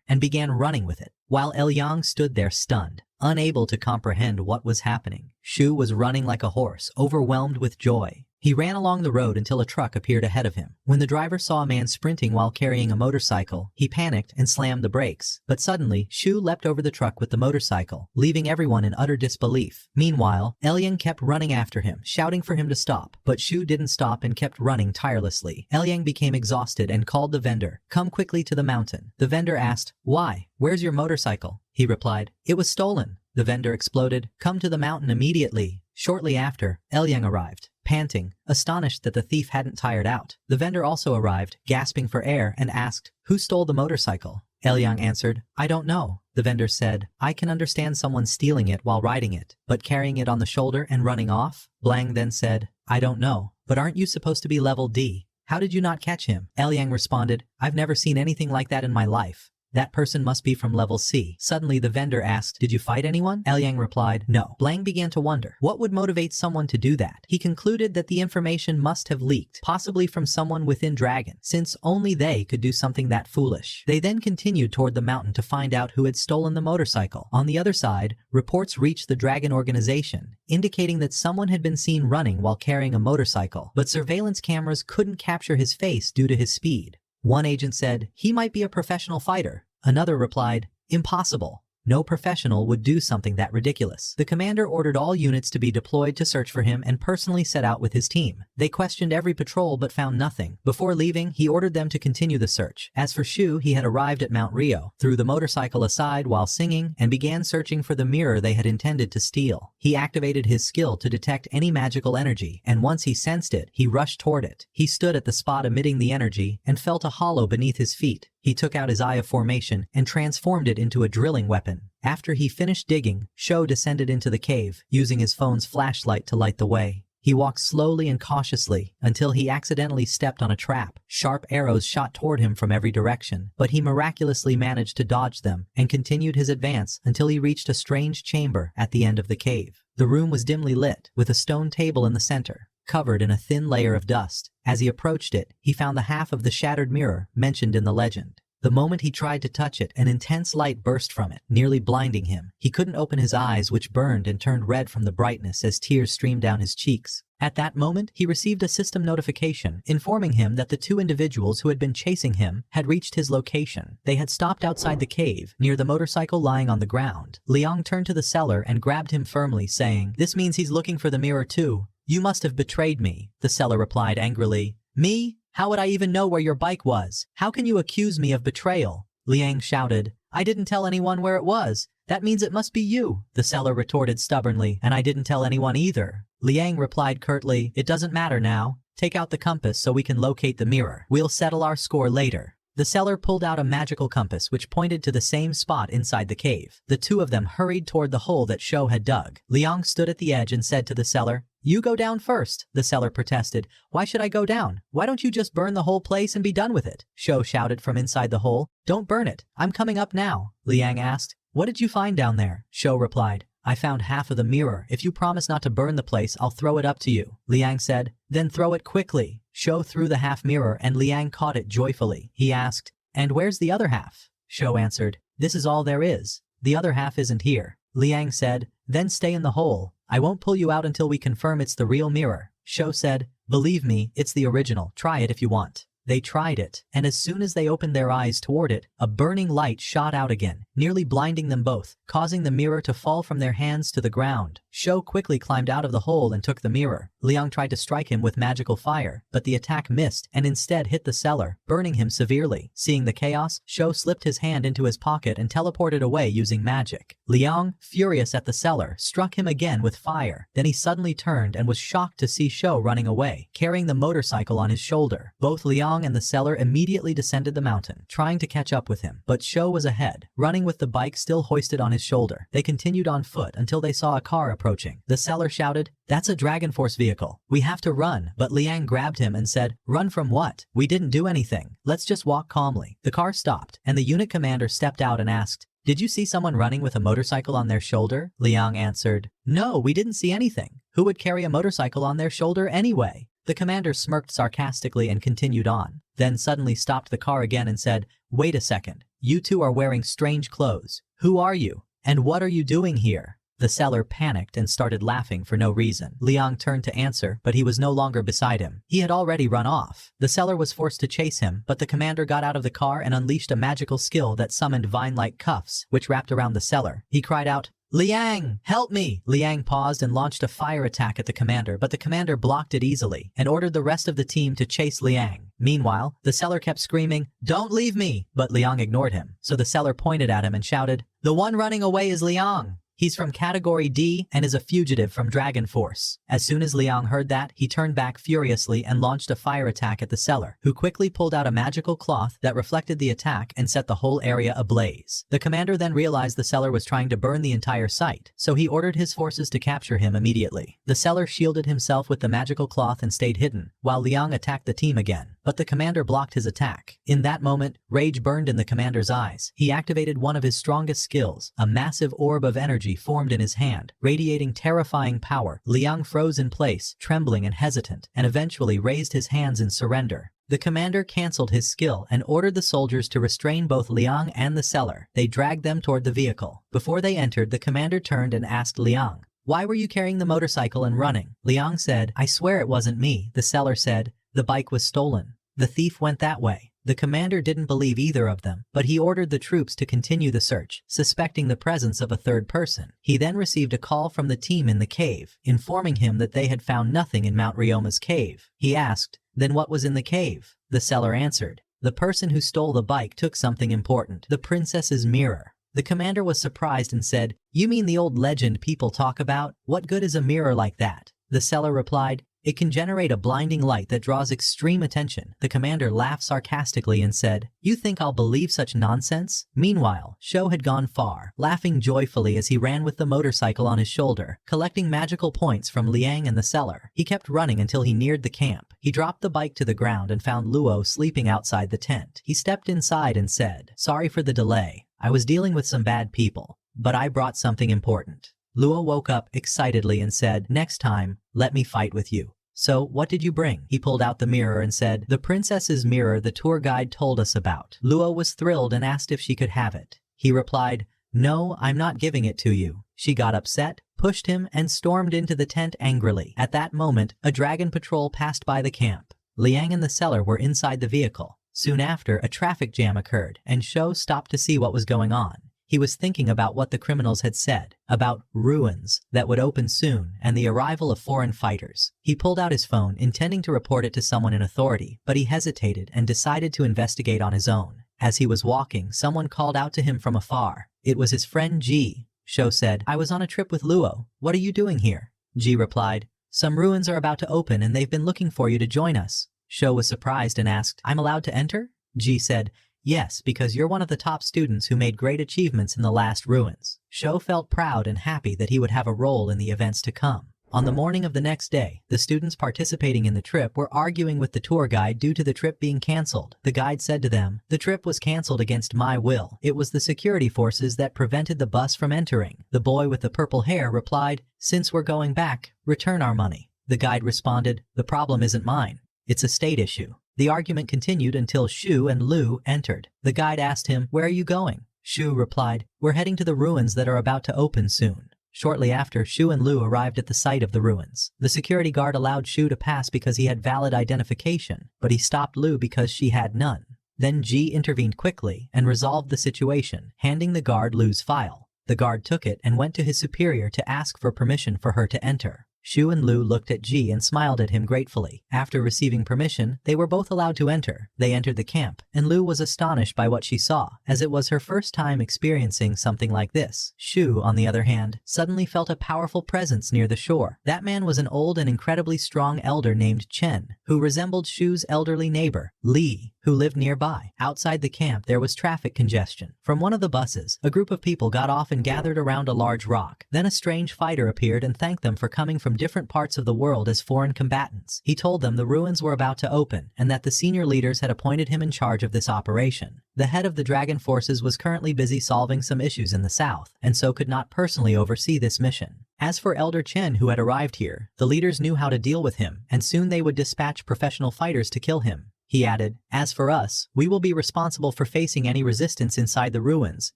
and began running with it. While Yang stood there stunned, unable to comprehend what was happening, Shu was running like a horse, overwhelmed with joy. He ran along the road until a truck appeared ahead of him. When the driver saw a man sprinting while carrying a motorcycle, he panicked and slammed the brakes. But suddenly, Shu leapt over the truck with the motorcycle, leaving everyone in utter disbelief. Meanwhile, Yang kept running after him, shouting for him to stop. But Shu didn't stop and kept running tirelessly. Yang became exhausted and called the vendor, come quickly to the mountain. The vendor asked, why? Where's your motorcycle? He replied, it was stolen. The vendor exploded, come to the mountain immediately. Shortly after, Yang arrived, panting, astonished that the thief hadn't tired out. The vendor also arrived, gasping for air, and asked, who stole the motorcycle? Yang answered, I don't know. The vendor said, I can understand someone stealing it while riding it, but carrying it on the shoulder and running off? Blang then said, I don't know, but aren't you supposed to be level D? How did you not catch him? Yang responded, I've never seen anything like that in my life. That person must be from level C. Suddenly the vendor asked, did you fight anyone? Yang replied, no. Blang began to wonder, what would motivate someone to do that? He concluded that the information must have leaked, possibly from someone within Dragon, since only they could do something that foolish. They then continued toward the mountain to find out who had stolen the motorcycle. On the other side, reports reached the Dragon organization, indicating that someone had been seen running while carrying a motorcycle, but surveillance cameras couldn't capture his face due to his speed. One agent said, he might be a professional fighter. Another replied, impossible. No professional would do something that ridiculous. The commander ordered all units to be deployed to search for him and personally set out with his team. They questioned every patrol but found nothing. Before leaving, he ordered them to continue the search. As for Shu, he had arrived at Mount Rio, threw the motorcycle aside while singing, and began searching for the mirror they had intended to steal. He activated his skill to detect any magical energy, and once he sensed it, he rushed toward it. He stood at the spot emitting the energy and felt a hollow beneath his feet. He took out his eye of formation and transformed it into a drilling weapon. After he finished digging, Sho descended into the cave, using his phone's flashlight to light the way. He walked slowly and cautiously until he accidentally stepped on a trap. Sharp arrows shot toward him from every direction, but he miraculously managed to dodge them and continued his advance until he reached a strange chamber at the end of the cave. The room was dimly lit, with a stone table in the center, covered in a thin layer of dust. As he approached it, he found the half of the shattered mirror mentioned in the legend. The moment he tried to touch it, an intense light burst from it, nearly blinding him. He couldn't open his eyes, which burned and turned red from the brightness as tears streamed down his cheeks. At that moment, he received a system notification informing him that the two individuals who had been chasing him had reached his location. They had stopped outside the cave, near the motorcycle lying on the ground. Liang turned to the seller and grabbed him firmly, saying, this means he's looking for the mirror too. You must have betrayed me, the seller replied angrily. Me? How would I even know where your bike was? How can you accuse me of betrayal? Liang shouted. I didn't tell anyone where it was. That means it must be you, the seller retorted stubbornly, and I didn't tell anyone either. Liang replied curtly, it doesn't matter now. Take out the compass so we can locate the mirror. We'll settle our score later. The seller pulled out a magical compass which pointed to the same spot inside the cave. The two of them hurried toward the hole that Sho had dug. Liang stood at the edge and said to the seller, you go down first, the seller protested. Why should I go down? Why don't you just burn the whole place and be done with it? Sho shouted from inside the hole. Don't burn it. I'm coming up now. Liang asked. What did you find down there? Sho replied. I found half of the mirror. If you promise not to burn the place, I'll throw it up to you. Liang said. Then throw it quickly. Sho threw the half mirror and Liang caught it joyfully. He asked, and where's the other half? Sho answered. This is all there is. The other half isn't here. Liang said. Then stay in the hole. I won't pull you out until we confirm it's the real mirror. Sho said, believe me, it's the original. Try it if you want. They tried it, and as soon as they opened their eyes toward it, a burning light shot out again, nearly blinding them both, causing the mirror to fall from their hands to the ground. Sho quickly climbed out of the hole and took the mirror. Liang tried to strike him with magical fire, but the attack missed and instead hit the seller, burning him severely. Seeing the chaos, Sho slipped his hand into his pocket and teleported away using magic. Liang, furious at the seller, struck him again with fire. Then he suddenly turned and was shocked to see Sho running away, carrying the motorcycle on his shoulder. Both Liang and the seller immediately descended the mountain, trying to catch up with him, but Sho was ahead, running with the bike still hoisted on his shoulder. They continued on foot until they saw a car approaching. The seller shouted, "That's a Dragon Force vehicle. We have to run," but Liang grabbed him and said, "Run from what? We didn't do anything. Let's just walk calmly." The car stopped, and the unit commander stepped out and asked, "Did you see someone running with a motorcycle on their shoulder?" Liang answered, "No, we didn't see anything. Who would carry a motorcycle on their shoulder anyway?" The commander smirked sarcastically and continued on, then suddenly stopped the car again and said, "Wait a second. You two are wearing strange clothes. Who are you? And what are you doing here?" The seller panicked and started laughing for no reason. Liang turned to answer, but he was no longer beside him. He had already run off. The seller was forced to chase him, but the commander got out of the car and unleashed a magical skill that summoned vine-like cuffs, which wrapped around the seller. He cried out, "Liang, help me!" Liang paused and launched a fire attack at the commander, but the commander blocked it easily and ordered the rest of the team to chase Liang. Meanwhile, the seller kept screaming, "Don't leave me!" But Liang ignored him, so the seller pointed at him and shouted, "The one running away is Liang. He's from Category D and is a fugitive from Dragon Force." As soon as Liang heard that, he turned back furiously and launched a fire attack at the seller, who quickly pulled out a magical cloth that reflected the attack and set the whole area ablaze. The commander then realized the seller was trying to burn the entire site, so he ordered his forces to capture him immediately. The seller shielded himself with the magical cloth and stayed hidden, while Liang attacked the team again, but the commander blocked his attack. In that moment, rage burned in the commander's eyes. He activated one of his strongest skills, a massive orb of energy formed in his hand, radiating terrifying power. Liang froze in place, trembling and hesitant, and eventually raised his hands in surrender. The commander cancelled his skill and ordered the soldiers to restrain both Liang and the seller. They dragged them toward the vehicle. Before they entered, the commander turned and asked Liang, "Why were you carrying the motorcycle and running?" Liang said, "I swear it wasn't me." The seller said, "The bike was stolen. The thief went that way." The commander didn't believe either of them, but he ordered the troops to continue the search, suspecting the presence of a third person. He then received a call from the team in the cave, informing him that they had found nothing in Mount Ryoma's cave. He asked, "Then what was in the cave?" The seller answered, "The person who stole the bike took something important, the princess's mirror." The commander was surprised and said, "You mean the old legend people talk about? What good is a mirror like that?" The seller replied, "It can generate a blinding light that draws extreme attention." The commander laughed sarcastically and said, "You think I'll believe such nonsense?" Meanwhile, Sho had gone far, laughing joyfully as he ran with the motorcycle on his shoulder, collecting magical points from Liang and the seller. He kept running until he neared the camp. He dropped the bike to the ground and found Luo sleeping outside the tent. He stepped inside and said, "Sorry for the delay. I was dealing with some bad people, but I brought something important." Luo woke up excitedly and said, "Next time, let me fight with you." "So, what did you bring?" He pulled out the mirror and said, "The princess's mirror the tour guide told us about." Luo was thrilled and asked if she could have it. He replied, "No, I'm not giving it to you." She got upset, pushed him, and stormed into the tent angrily. At that moment, a dragon patrol passed by the camp. Liang and the seller were inside the vehicle. Soon after, a traffic jam occurred, and Sho stopped to see what was going on. He was thinking about what the criminals had said, about ruins that would open soon and the arrival of foreign fighters. He pulled out his phone, intending to report it to someone in authority, but he hesitated and decided to investigate on his own. As he was walking, someone called out to him from afar. It was his friend Ji. Sho said, "I was on a trip with Luo. What are you doing here?" Ji replied, "Some ruins are about to open and they've been looking for you to join us." Sho was surprised and asked, "I'm allowed to enter?" Ji said, "Yes, because you're one of the top students who made great achievements in the last ruins." Sho felt proud and happy that he would have a role in the events to come. On the morning of the next day, the students participating in the trip were arguing with the tour guide due to the trip being cancelled. The guide said to them, "The trip was cancelled against my will. It was the security forces that prevented the bus from entering." The boy with the purple hair replied, "Since we're going back, return our money." The guide responded, "The problem isn't mine. It's a state issue." The argument continued until Shu and Lu entered. The guide asked him, "Where are you going?" Shu replied, "We're heading to the ruins that are about to open soon." Shortly after, Shu and Lu arrived at the site of the ruins. The security guard allowed Shu to pass because he had valid identification, but he stopped Lu because she had none. Then Ji intervened quickly and resolved the situation, handing the guard Lu's file. The guard took it and went to his superior to ask for permission for her to enter. Shu and Lu looked at Ji and smiled at him gratefully. After receiving permission, they were both allowed to enter. They entered the camp, and Lu was astonished by what she saw, as it was her first time experiencing something like this. Shu, on the other hand, suddenly felt a powerful presence near the shore. That man was an old and incredibly strong elder named Chen, who resembled Shu's elderly neighbor, Li, who lived nearby. Outside the camp, there was traffic congestion. From one of the buses, a group of people got off and gathered around a large rock. Then a strange fighter appeared and thanked them for coming from different parts of the world as foreign combatants. He told them the ruins were about to open and that the senior leaders had appointed him in charge of this operation. The head of the dragon forces was currently busy solving some issues in the south, and so could not personally oversee this mission. As for Elder Chen, who had arrived here, the leaders knew how to deal with him, and soon they would dispatch professional fighters to kill him. He added, as for us, we will be responsible for facing any resistance inside the ruins,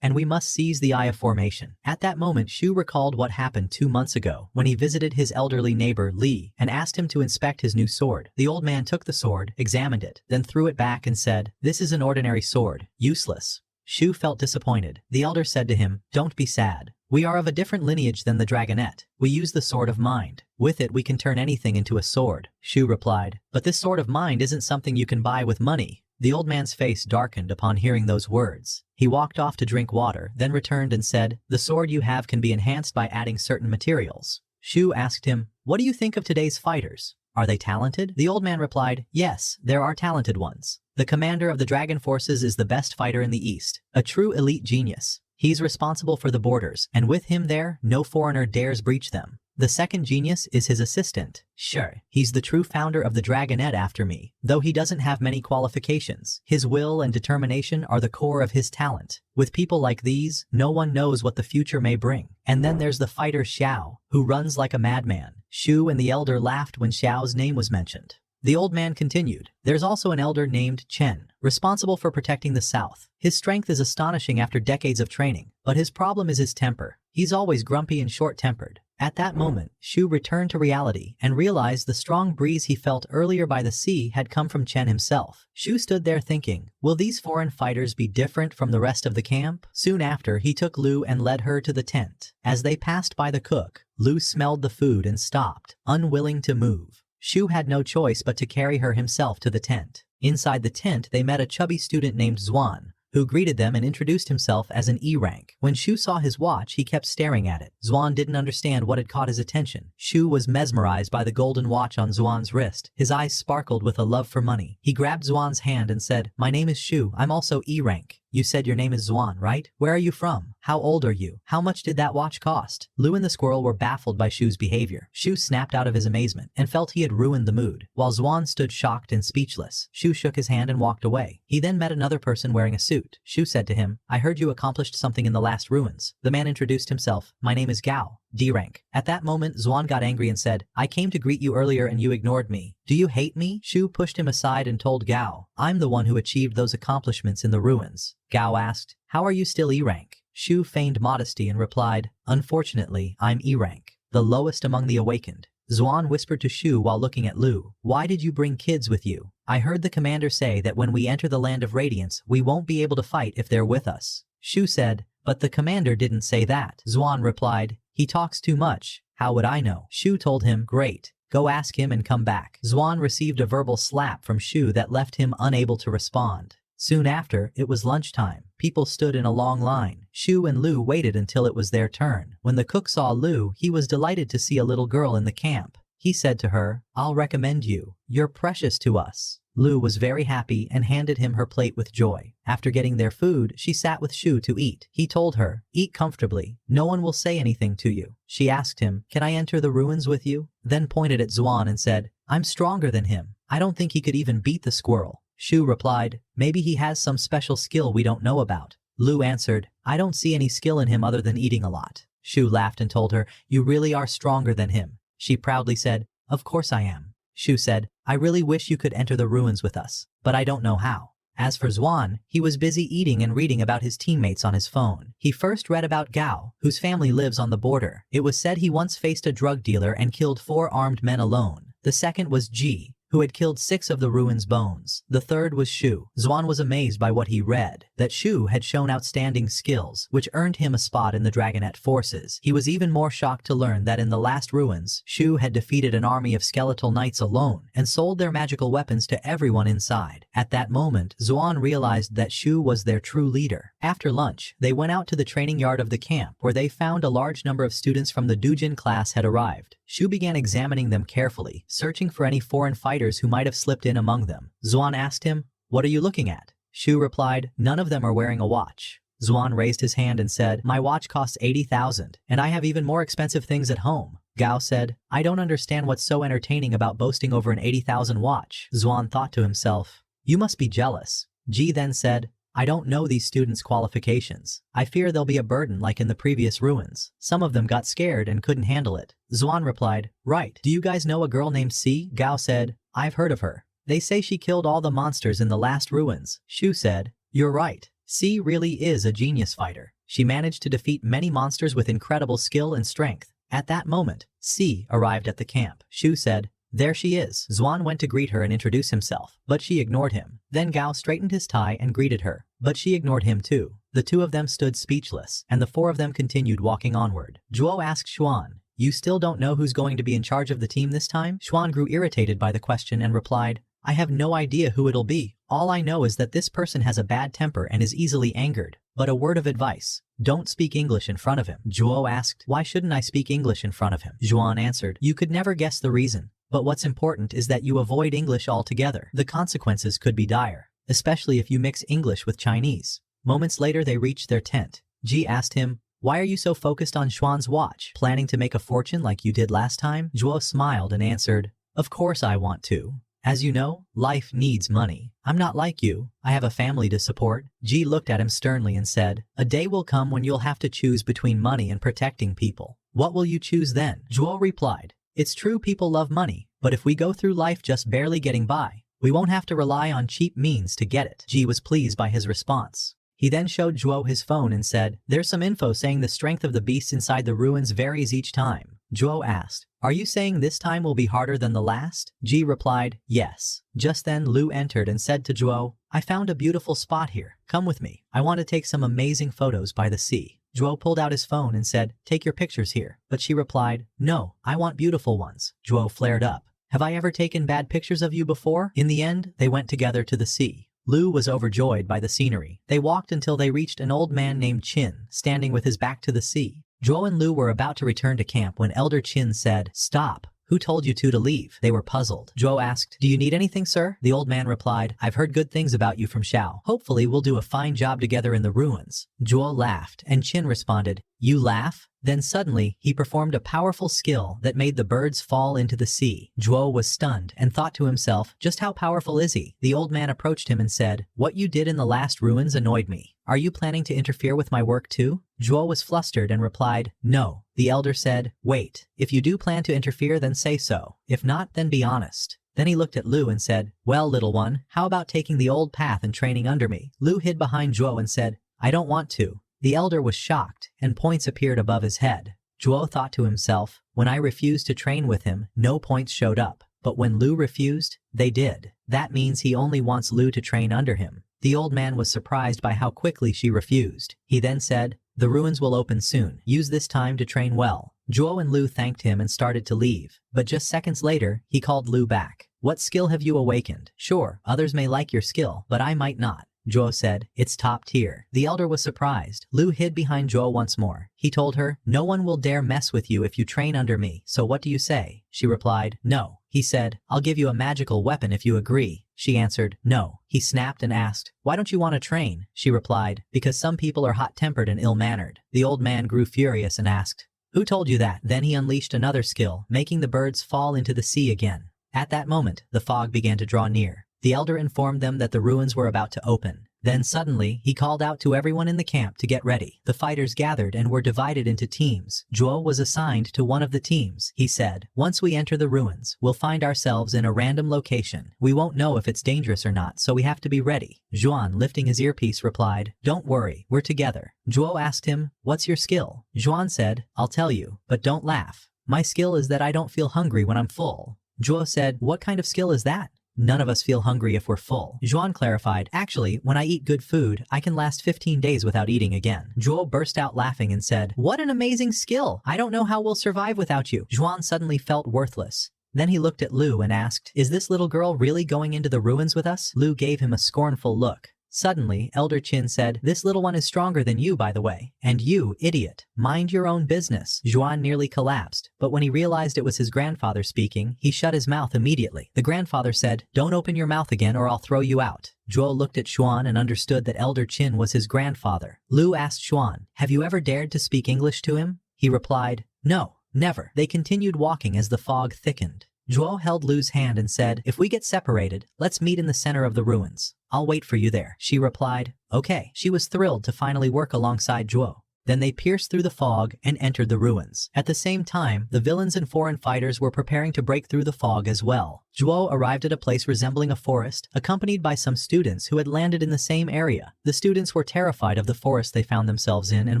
and we must seize the Eye of Formation. At that moment, Shu recalled what happened 2 months ago when he visited his elderly neighbor Li and asked him to inspect his new sword. The old man took the sword, examined it, then threw it back and said, "This is an ordinary sword, useless." Shu felt disappointed. The elder said to him, "Don't be sad. We are of a different lineage than the dragonette. We use the sword of mind. With it we can turn anything into a sword." Shu replied, "But this sword of mind isn't something you can buy with money." The old man's face darkened upon hearing those words. He walked off to drink water, then returned and said, "The sword you have can be enhanced by adding certain materials." Shu asked him, "What do you think of today's fighters? Are they talented?" The old man replied, "Yes, there are talented ones. The commander of the dragon forces is the best fighter in the East, a true elite genius. He's responsible for the borders, and with him there, no foreigner dares breach them. The second genius is his assistant. Sure, he's the true founder of the dragonette after me, though he doesn't have many qualifications. His will and determination are the core of his talent. With people like these, no one knows what the future may bring. And then there's the fighter Xiao, who runs like a madman." Shu and the elder laughed when Xiao's name was mentioned. The old man continued, "There's also an elder named Chen, responsible for protecting the south. His strength is astonishing after decades of training, but his problem is his temper. He's always grumpy and short-tempered." At that moment, Shu returned to reality and realized the strong breeze he felt earlier by the sea had come from Chen himself. Shu stood there thinking, will these foreign fighters be different from the rest of the camp? Soon after, he took Lu and led her to the tent. As they passed by the cook, Lu smelled the food and stopped, unwilling to move. Shu had no choice but to carry her himself to the tent. Inside the tent, they met a chubby student named Xuan, who greeted them and introduced himself as an E rank. When Shu saw his watch, he kept staring at it. Xuan didn't understand what had caught his attention. Shu was mesmerized by the golden watch on Xuan's wrist. His eyes sparkled with a love for money. He grabbed Xuan's hand and said, "My name is Shu. I'm also E rank. You said your name is Xuan, right? Where are you from? How old are you? How much did that watch cost?" Lu and the squirrel were baffled by Shu's behavior. Shu snapped out of his amazement and felt he had ruined the mood. While Xuan stood shocked and speechless, Shu shook his hand and walked away. He then met another person wearing a suit. Shu said to him, "I heard you accomplished something in the last ruins." The man introduced himself. "My name is Gao, D rank." At that moment, Xuan got angry and said, "I came to greet you earlier and you ignored me. Do you hate me?" Shu pushed him aside and told Gao, "I'm the one who achieved those accomplishments in the ruins." Gao asked, "How are you still E rank?" Shu feigned modesty and replied, "Unfortunately, I'm E rank, the lowest among the awakened." Xuan whispered to Shu while looking at Lu, "Why did you bring kids with you? I heard the commander say that when we enter the land of radiance, we won't be able to fight if they're with us." Shu said, "But the commander didn't say that." Xuan replied, "He talks too much. How would I know?" Shu told him, "Great. Go ask him and come back." Xuan received a verbal slap from Shu that left him unable to respond. Soon after, it was lunchtime. People stood in a long line. Shu and Lu waited until it was their turn. When the cook saw Lu, he was delighted to see a little girl in the camp. He said to her, "I'll recommend you. You're precious to us." Lu was very happy and handed him her plate with joy. After getting their food, she sat with Shu to eat. He told her, "Eat comfortably. No one will say anything to you." She asked him, "Can I enter the ruins with you?" Then pointed at Xuan and said, "I'm stronger than him. I don't think he could even beat the squirrel." Shu replied, "Maybe he has some special skill we don't know about." Lu answered, "I don't see any skill in him other than eating a lot." Shu laughed and told her, "You really are stronger than him." She proudly said, "Of course I am." Shu said, "I really wish you could enter the ruins with us, but I don't know how." As for Xuan, he was busy eating and reading about his teammates on his phone. He first read about Gao, whose family lives on the border. It was said he once faced a drug dealer and killed 4 armed men alone. The second was Ji, who had killed 6 of the ruins' bones. The third was Shu. Xuan was amazed by what he read, that Shu had shown outstanding skills, which earned him a spot in the Dragonet forces. He was even more shocked to learn that in the last ruins, Shu had defeated an army of skeletal knights alone and sold their magical weapons to everyone inside. At that moment, Xuan realized that Shu was their true leader. After lunch, they went out to the training yard of the camp, where they found a large number of students from the Doujin class had arrived. Shu began examining them carefully, searching for any foreign fighters who might have slipped in among them. Xuan asked him, "What are you looking at?" Shu replied, "None of them are wearing a watch." Xuan raised his hand and said, "My watch costs 80,000, and I have even more expensive things at home." Gao said, "I don't understand what's so entertaining about boasting over an 80,000 watch." Xuan thought to himself, "You must be jealous." Ji then said, "I don't know these students' qualifications. I fear they'll be a burden like in the previous ruins. Some of them got scared and couldn't handle it." Xuan replied, "Right. Do you guys know a girl named Si?" Gao said, "I've heard of her. They say she killed all the monsters in the last ruins." Shu said, "You're right. Si really is a genius fighter. She managed to defeat many monsters with incredible skill and strength." At that moment, Si arrived at the camp. Shu said, "There she is." Xuan went to greet her and introduce himself, but she ignored him. Then Gao straightened his tie and greeted her, but she ignored him too. The 2 of them stood speechless, and the 4 of them continued walking onward. Zhuo asked Xuan, "You still don't know who's going to be in charge of the team this time?" Xuan grew irritated by the question and replied, "I have no idea who it'll be. All I know is that this person has a bad temper and is easily angered. But a word of advice, don't speak English in front of him." Zhuo asked, "Why shouldn't I speak English in front of him?" Xuan answered, "You could never guess the reason. But what's important is that you avoid English altogether. The consequences could be dire, especially if you mix English with Chinese." Moments later they reached their tent. Ji asked him, "Why are you so focused on Xuan's watch? Planning to make a fortune like you did last time?" Zhuo smiled and answered, "Of course I want to. As you know, life needs money. I'm not like you. I have a family to support." Ji looked at him sternly and said, "A day will come when you'll have to choose between money and protecting people. What will you choose then?" Zhuo replied, "It's true people love money, but if we go through life just barely getting by, we won't have to rely on cheap means to get it." Ji was pleased by his response. He then showed Zhuo his phone and said, "There's some info saying the strength of the beasts inside the ruins varies each time." Zhuo asked, "Are you saying this time will be harder than the last?" Ji replied, "Yes." Just then Lu entered and said to Zhuo, "I found a beautiful spot here. Come with me. I want to take some amazing photos by the sea." Zhuo pulled out his phone and said, "Take your pictures here." But she replied, "No, I want beautiful ones." Zhuo flared up, "Have I ever taken bad pictures of you before?" In the end, they went together to the sea. Lu was overjoyed by the scenery. They walked until they reached an old man named Qin, standing with his back to the sea. Zhuo and Lu were about to return to camp when Elder Qin said, "Stop. Who told you two to leave?" They were puzzled. Zhuo asked, "Do you need anything, sir?" The old man replied, "I've heard good things about you from Xiao. Hopefully we'll do a fine job together in the ruins." Zhuo laughed, and Qin responded, "You laugh?" Then suddenly, he performed a powerful skill that made the birds fall into the sea. Zhuo was stunned and thought to himself, just how powerful is he? The old man approached him and said, "What you did in the last ruins annoyed me. Are you planning to interfere with my work too?" Zhuo was flustered and replied, "No." The elder said, "Wait, if you do plan to interfere then say so. If not, then be honest." Then he looked at Lu and said, "Well, little one, how about taking the old path and training under me?" Lu hid behind Zhuo and said, "I don't want to." The elder was shocked, and points appeared above his head. Zhuo thought to himself, when I refused to train with him, no points showed up. But when Lu refused, they did. That means he only wants Lu to train under him. The old man was surprised by how quickly she refused. He then said, "The ruins will open soon. Use this time to train well." Zhuo and Lu thanked him and started to leave. But just seconds later, he called Lu back. "What skill have you awakened? Sure, others may like your skill, but I might not." Zhuo said, "It's top tier." The elder was surprised. Lu hid behind Zhuo once more. He told her, "No one will dare mess with you if you train under me, so what do you say?" She replied, "No." He said, "I'll give you a magical weapon if you agree." She answered, "No." He snapped and asked, "Why don't you want to train?" She replied, "Because some people are hot-tempered and ill-mannered." The old man grew furious and asked, "Who told you that?" Then he unleashed another skill, making the birds fall into the sea again. At that moment, the fog began to draw near. The elder informed them that the ruins were about to open. Then suddenly, he called out to everyone in the camp to get ready. The fighters gathered and were divided into teams. Zhuo was assigned to one of the teams. He said, once we enter the ruins, we'll find ourselves in a random location. We won't know if it's dangerous or not, so we have to be ready. Zhuan, lifting his earpiece, replied, don't worry, we're together. Zhuo asked him, what's your skill? Zhuan said, I'll tell you, but don't laugh. My skill is that I don't feel hungry when I'm full. Zhuo said, what kind of skill is that? None of us feel hungry if we're full. Zhuan clarified, actually, when I eat good food, I can last 15 days without eating again. Zhuo burst out laughing and said, what an amazing skill! I don't know how we'll survive without you. Zhuan suddenly felt worthless. Then he looked at Lu and asked, is this little girl really going into the ruins with us? Lu gave him a scornful look. Suddenly, Elder Qin said, this little one is stronger than you, by the way. And you, idiot. Mind your own business. Zhuan nearly collapsed, but when he realized it was his grandfather speaking, he shut his mouth immediately. The grandfather said, don't open your mouth again or I'll throw you out. Zhuo looked at Xuan and understood that Elder Qin was his grandfather. Lu asked Xuan, have you ever dared to speak English to him? He replied, no, never. They continued walking as the fog thickened. Zhuo held Lu's hand and said, if we get separated, let's meet in the center of the ruins. I'll wait for you there. She replied, okay. She was thrilled to finally work alongside Zhuo. Then they pierced through the fog and entered the ruins. At the same time, the villains and foreign fighters were preparing to break through the fog as well. Zhuo arrived at a place resembling a forest, accompanied by some students who had landed in the same area. The students were terrified of the forest they found themselves in and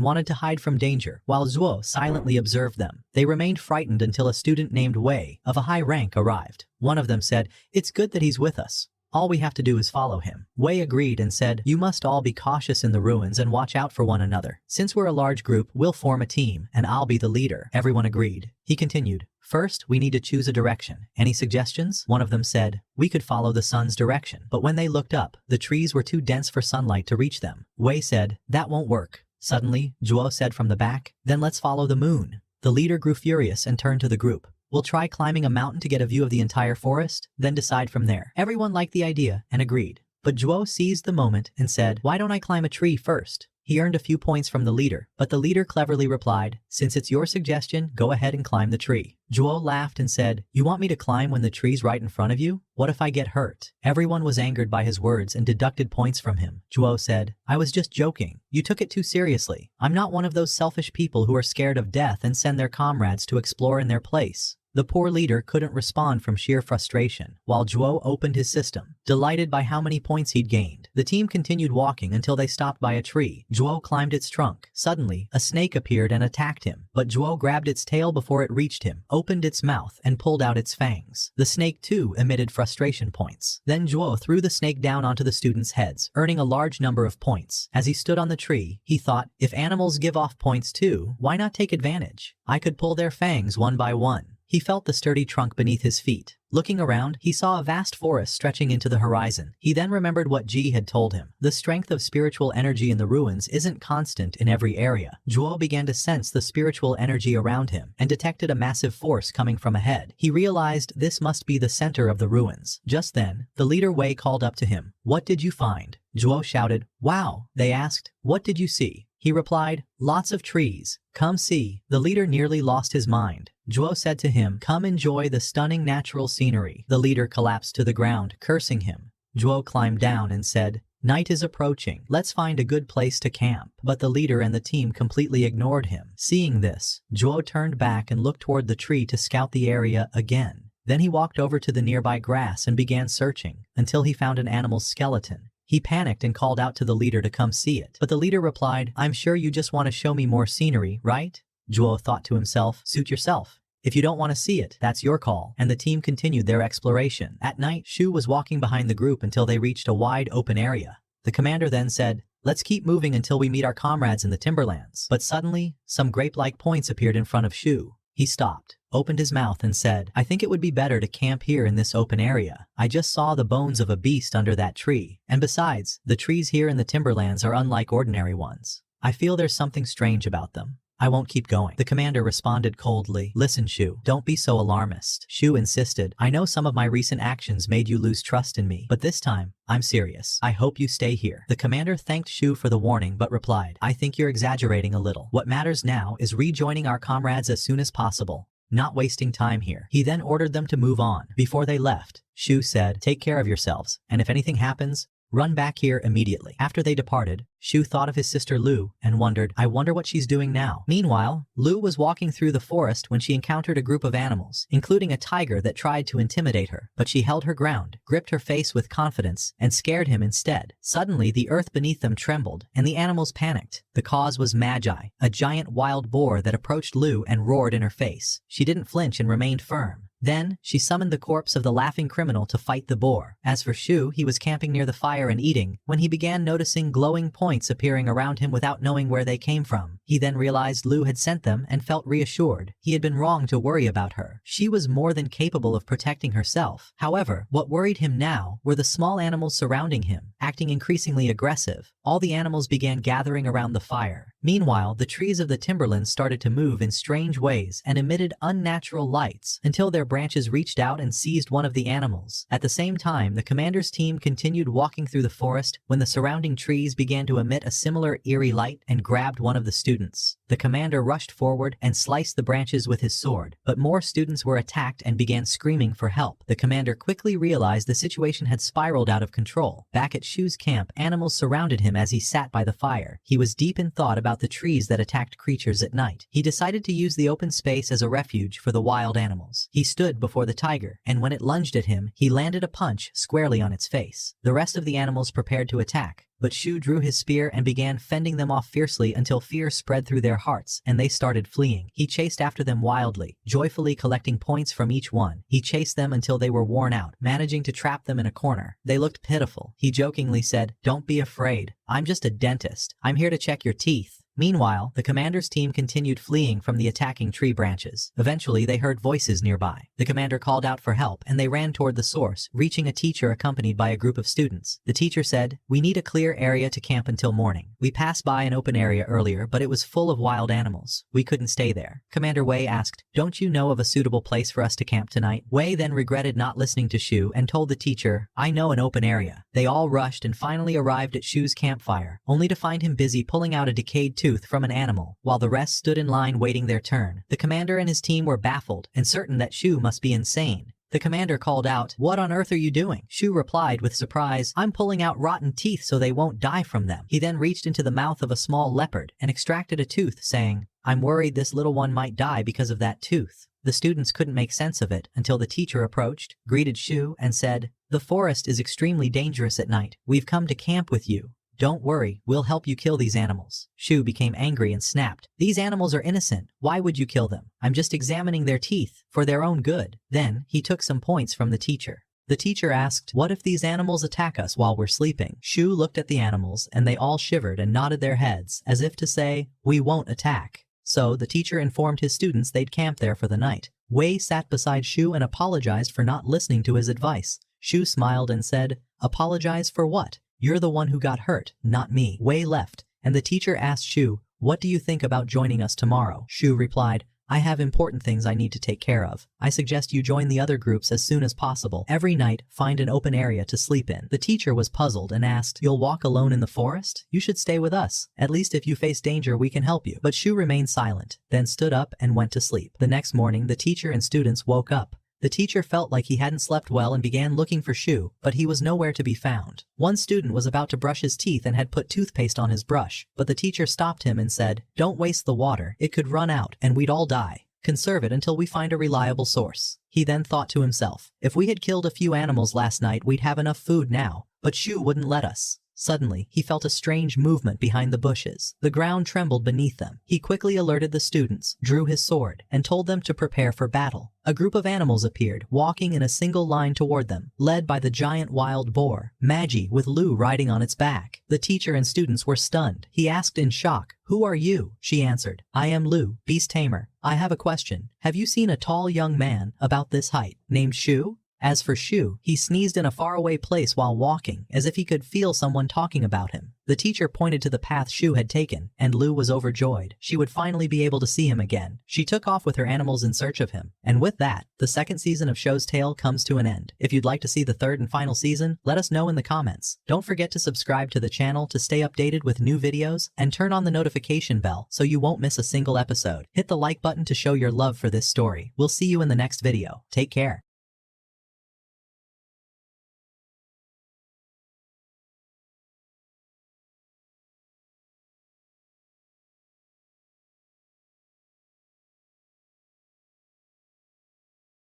wanted to hide from danger, while Zhuo silently observed them. They remained frightened until a student named Wei, of a high rank, arrived. One of them said, it's good that he's with us. All we have to do is follow him. Wei agreed and said, you must all be cautious in the ruins and watch out for one another. Since we're a large group, we'll form a team, and I'll be the leader. Everyone agreed. He continued, first, we need to choose a direction. Any suggestions? One of them said, we could follow the sun's direction. But when they looked up, the trees were too dense for sunlight to reach them. Wei said, that won't work. Suddenly, Zhuo said from the back, then let's follow the moon. The leader grew furious and turned to the group. We'll try climbing a mountain to get a view of the entire forest, then decide from there. Everyone liked the idea and agreed. But Zhuo seized the moment and said, why don't I climb a tree first? He earned a few points from the leader, but the leader cleverly replied, since it's your suggestion, go ahead and climb the tree. Zhuo laughed and said, you want me to climb when the tree's right in front of you? What if I get hurt? Everyone was angered by his words and deducted points from him. Zhuo said, I was just joking. You took it too seriously. I'm not one of those selfish people who are scared of death and send their comrades to explore in their place. The poor leader couldn't respond from sheer frustration, while Zhuo opened his system, delighted by how many points he'd gained. The team continued walking until they stopped by a tree. Zhuo climbed its trunk. Suddenly, a snake appeared and attacked him, but Zhuo grabbed its tail before it reached him, opened its mouth, and pulled out its fangs. The snake too emitted frustration points. Then Zhuo threw the snake down onto the students' heads, earning a large number of points. As he stood on the tree, he thought, if animals give off points too, why not take advantage? I could pull their fangs one by one. He felt the sturdy trunk beneath his feet. Looking around, he saw a vast forest stretching into the horizon. He then remembered what Ji had told him. The strength of spiritual energy in the ruins isn't constant in every area. Zhuo began to sense the spiritual energy around him and detected a massive force coming from ahead. He realized this must be the center of the ruins. Just then, the leader Wei called up to him. What did you find? Zhuo shouted, wow. They asked, what did you see? He replied, lots of trees. Come see. The leader nearly lost his mind. Zhuo said to him, come enjoy the stunning natural scenery. The leader collapsed to the ground, cursing him. Zhuo climbed down and said, night is approaching. Let's find a good place to camp. But the leader and the team completely ignored him. Seeing this, Zhuo turned back and looked toward the tree to scout the area again. Then he walked over to the nearby grass and began searching until he found an animal's skeleton. He panicked and called out to the leader to come see it. But the leader replied, I'm sure you just want to show me more scenery, right? Zhuo thought to himself, suit yourself. If you don't want to see it, that's your call. And the team continued their exploration. At night, Shu was walking behind the group until they reached a wide open area. The commander then said, let's keep moving until we meet our comrades in the timberlands. But suddenly, some grape-like points appeared in front of Shu. He stopped, opened his mouth and said, I think it would be better to camp here in this open area. I just saw the bones of a beast under that tree. And besides, the trees here in the timberlands are unlike ordinary ones. I feel there's something strange about them. I won't keep going. The commander responded coldly. Listen, Shu, don't be so alarmist. Shu insisted. I know some of my recent actions made you lose trust in me, but this time, I'm serious. I hope you stay here. The commander thanked Shu for the warning but replied, I think you're exaggerating a little. What matters now is rejoining our comrades as soon as possible. Not wasting time here. He then ordered them to move on. Before they left, Shu said, take care of yourselves, and if anything happens, Run back here immediately. After they departed, Shu thought of his sister Lu and wondered, I wonder what she's doing now. Meanwhile, Lu was walking through the forest when she encountered a group of animals, including a tiger that tried to intimidate her, but she held her ground, gripped her face with confidence, and scared him instead. Suddenly, the earth beneath them trembled, and the animals panicked. The cause was Magi, a giant wild boar that approached Lu and roared in her face. She didn't flinch and remained firm. Then, she summoned the corpse of the laughing criminal to fight the boar. As for Shu, he was camping near the fire and eating, when he began noticing glowing points appearing around him without knowing where they came from. He then realized Lu had sent them and felt reassured. He had been wrong to worry about her. She was more than capable of protecting herself. However, what worried him now were the small animals surrounding him, acting increasingly aggressive. All the animals began gathering around the fire. Meanwhile, the trees of the timberlands started to move in strange ways and emitted unnatural lights until their branches reached out and seized one of the animals. At the same time, the commander's team continued walking through the forest when the surrounding trees began to emit a similar eerie light and grabbed one of the students. The commander rushed forward and sliced the branches with his sword, but more students were attacked and began screaming for help. The commander quickly realized the situation had spiraled out of control. Back at Shu's camp, animals surrounded him as he sat by the fire. He was deep in thought about the trees that attacked creatures at night. He decided to use the open space as a refuge for the wild animals. He stood before the tiger, and when it lunged at him, he landed a punch squarely on its face. The rest of the animals prepared to attack, but Shu drew his spear and began fending them off fiercely until fear spread through their hearts and they started fleeing. He chased after them wildly, joyfully collecting points from each one. He chased them until they were worn out, managing to trap them in a corner. They looked pitiful. He jokingly said, "Don't be afraid. I'm just a dentist. I'm here to check your teeth." Meanwhile, the commander's team continued fleeing from the attacking tree branches. Eventually, they heard voices nearby. The commander called out for help, and they ran toward the source, reaching a teacher accompanied by a group of students. The teacher said, "We need a clear area to camp until morning. We passed by an open area earlier, but it was full of wild animals. We couldn't stay there." Commander Wei asked, "Don't you know of a suitable place for us to camp tonight?" Wei then regretted not listening to Shu and told the teacher, "I know an open area." They all rushed and finally arrived at Shu's campfire, only to find him busy pulling out a decayed tooth from an animal, while the rest stood in line waiting their turn. The commander and his team were baffled and certain that Shu must be insane. The commander called out, "What on earth are you doing?" Shu replied with surprise, "I'm pulling out rotten teeth so they won't die from them." He then reached into the mouth of a small leopard and extracted a tooth, saying, "I'm worried this little one might die because of that tooth." The students couldn't make sense of it until the teacher approached, greeted Shu, and said, "The forest is extremely dangerous at night. We've come to camp with you. Don't worry, we'll help you kill these animals." Shu became angry and snapped, "These animals are innocent. Why would you kill them? I'm just examining their teeth, for their own good." Then, he took some points from the teacher. The teacher asked, "What if these animals attack us while we're sleeping?" Shu looked at the animals and they all shivered and nodded their heads, as if to say, "We won't attack." So, the teacher informed his students they'd camp there for the night. Wei sat beside Shu and apologized for not listening to his advice. Shu smiled and said, "Apologize for what? You're the one who got hurt, not me." Wei left, and the teacher asked Shu, "What do you think about joining us tomorrow?" Shu replied, "I have important things I need to take care of. I suggest you join the other groups as soon as possible. Every night, find an open area to sleep in." The teacher was puzzled and asked, "You'll walk alone in the forest? You should stay with us. At least if you face danger, we can help you." But Shu remained silent, then stood up and went to sleep. The next morning, the teacher and students woke up. The teacher felt like he hadn't slept well and began looking for Shu, but he was nowhere to be found. One student was about to brush his teeth and had put toothpaste on his brush, but the teacher stopped him and said, "Don't waste the water. It could run out, and we'd all die. Conserve it until we find a reliable source." He then thought to himself, "If we had killed a few animals last night, we'd have enough food now, but Shu wouldn't let us." Suddenly, he felt a strange movement behind the bushes. The ground trembled beneath them. He quickly alerted the students, drew his sword, and told them to prepare for battle. A group of animals appeared, walking in a single line toward them, led by the giant wild boar, Magi, with Lu riding on its back. The teacher and students were stunned. He asked in shock, "Who are you?" She answered, "I am Lu, beast tamer. I have a question. Have you seen a tall young man, about this height, named Shu?" As for Shu, he sneezed in a faraway place while walking, as if he could feel someone talking about him. The teacher pointed to the path Shu had taken, and Lu was overjoyed. She would finally be able to see him again. She took off with her animals in search of him. And with that, the second season of Show's Tale comes to an end. If you'd like to see the third and final season, let us know in the comments. Don't forget to subscribe to the channel to stay updated with new videos, and turn on the notification bell so you won't miss a single episode. Hit the like button to show your love for this story. We'll see you in the next video. Take care.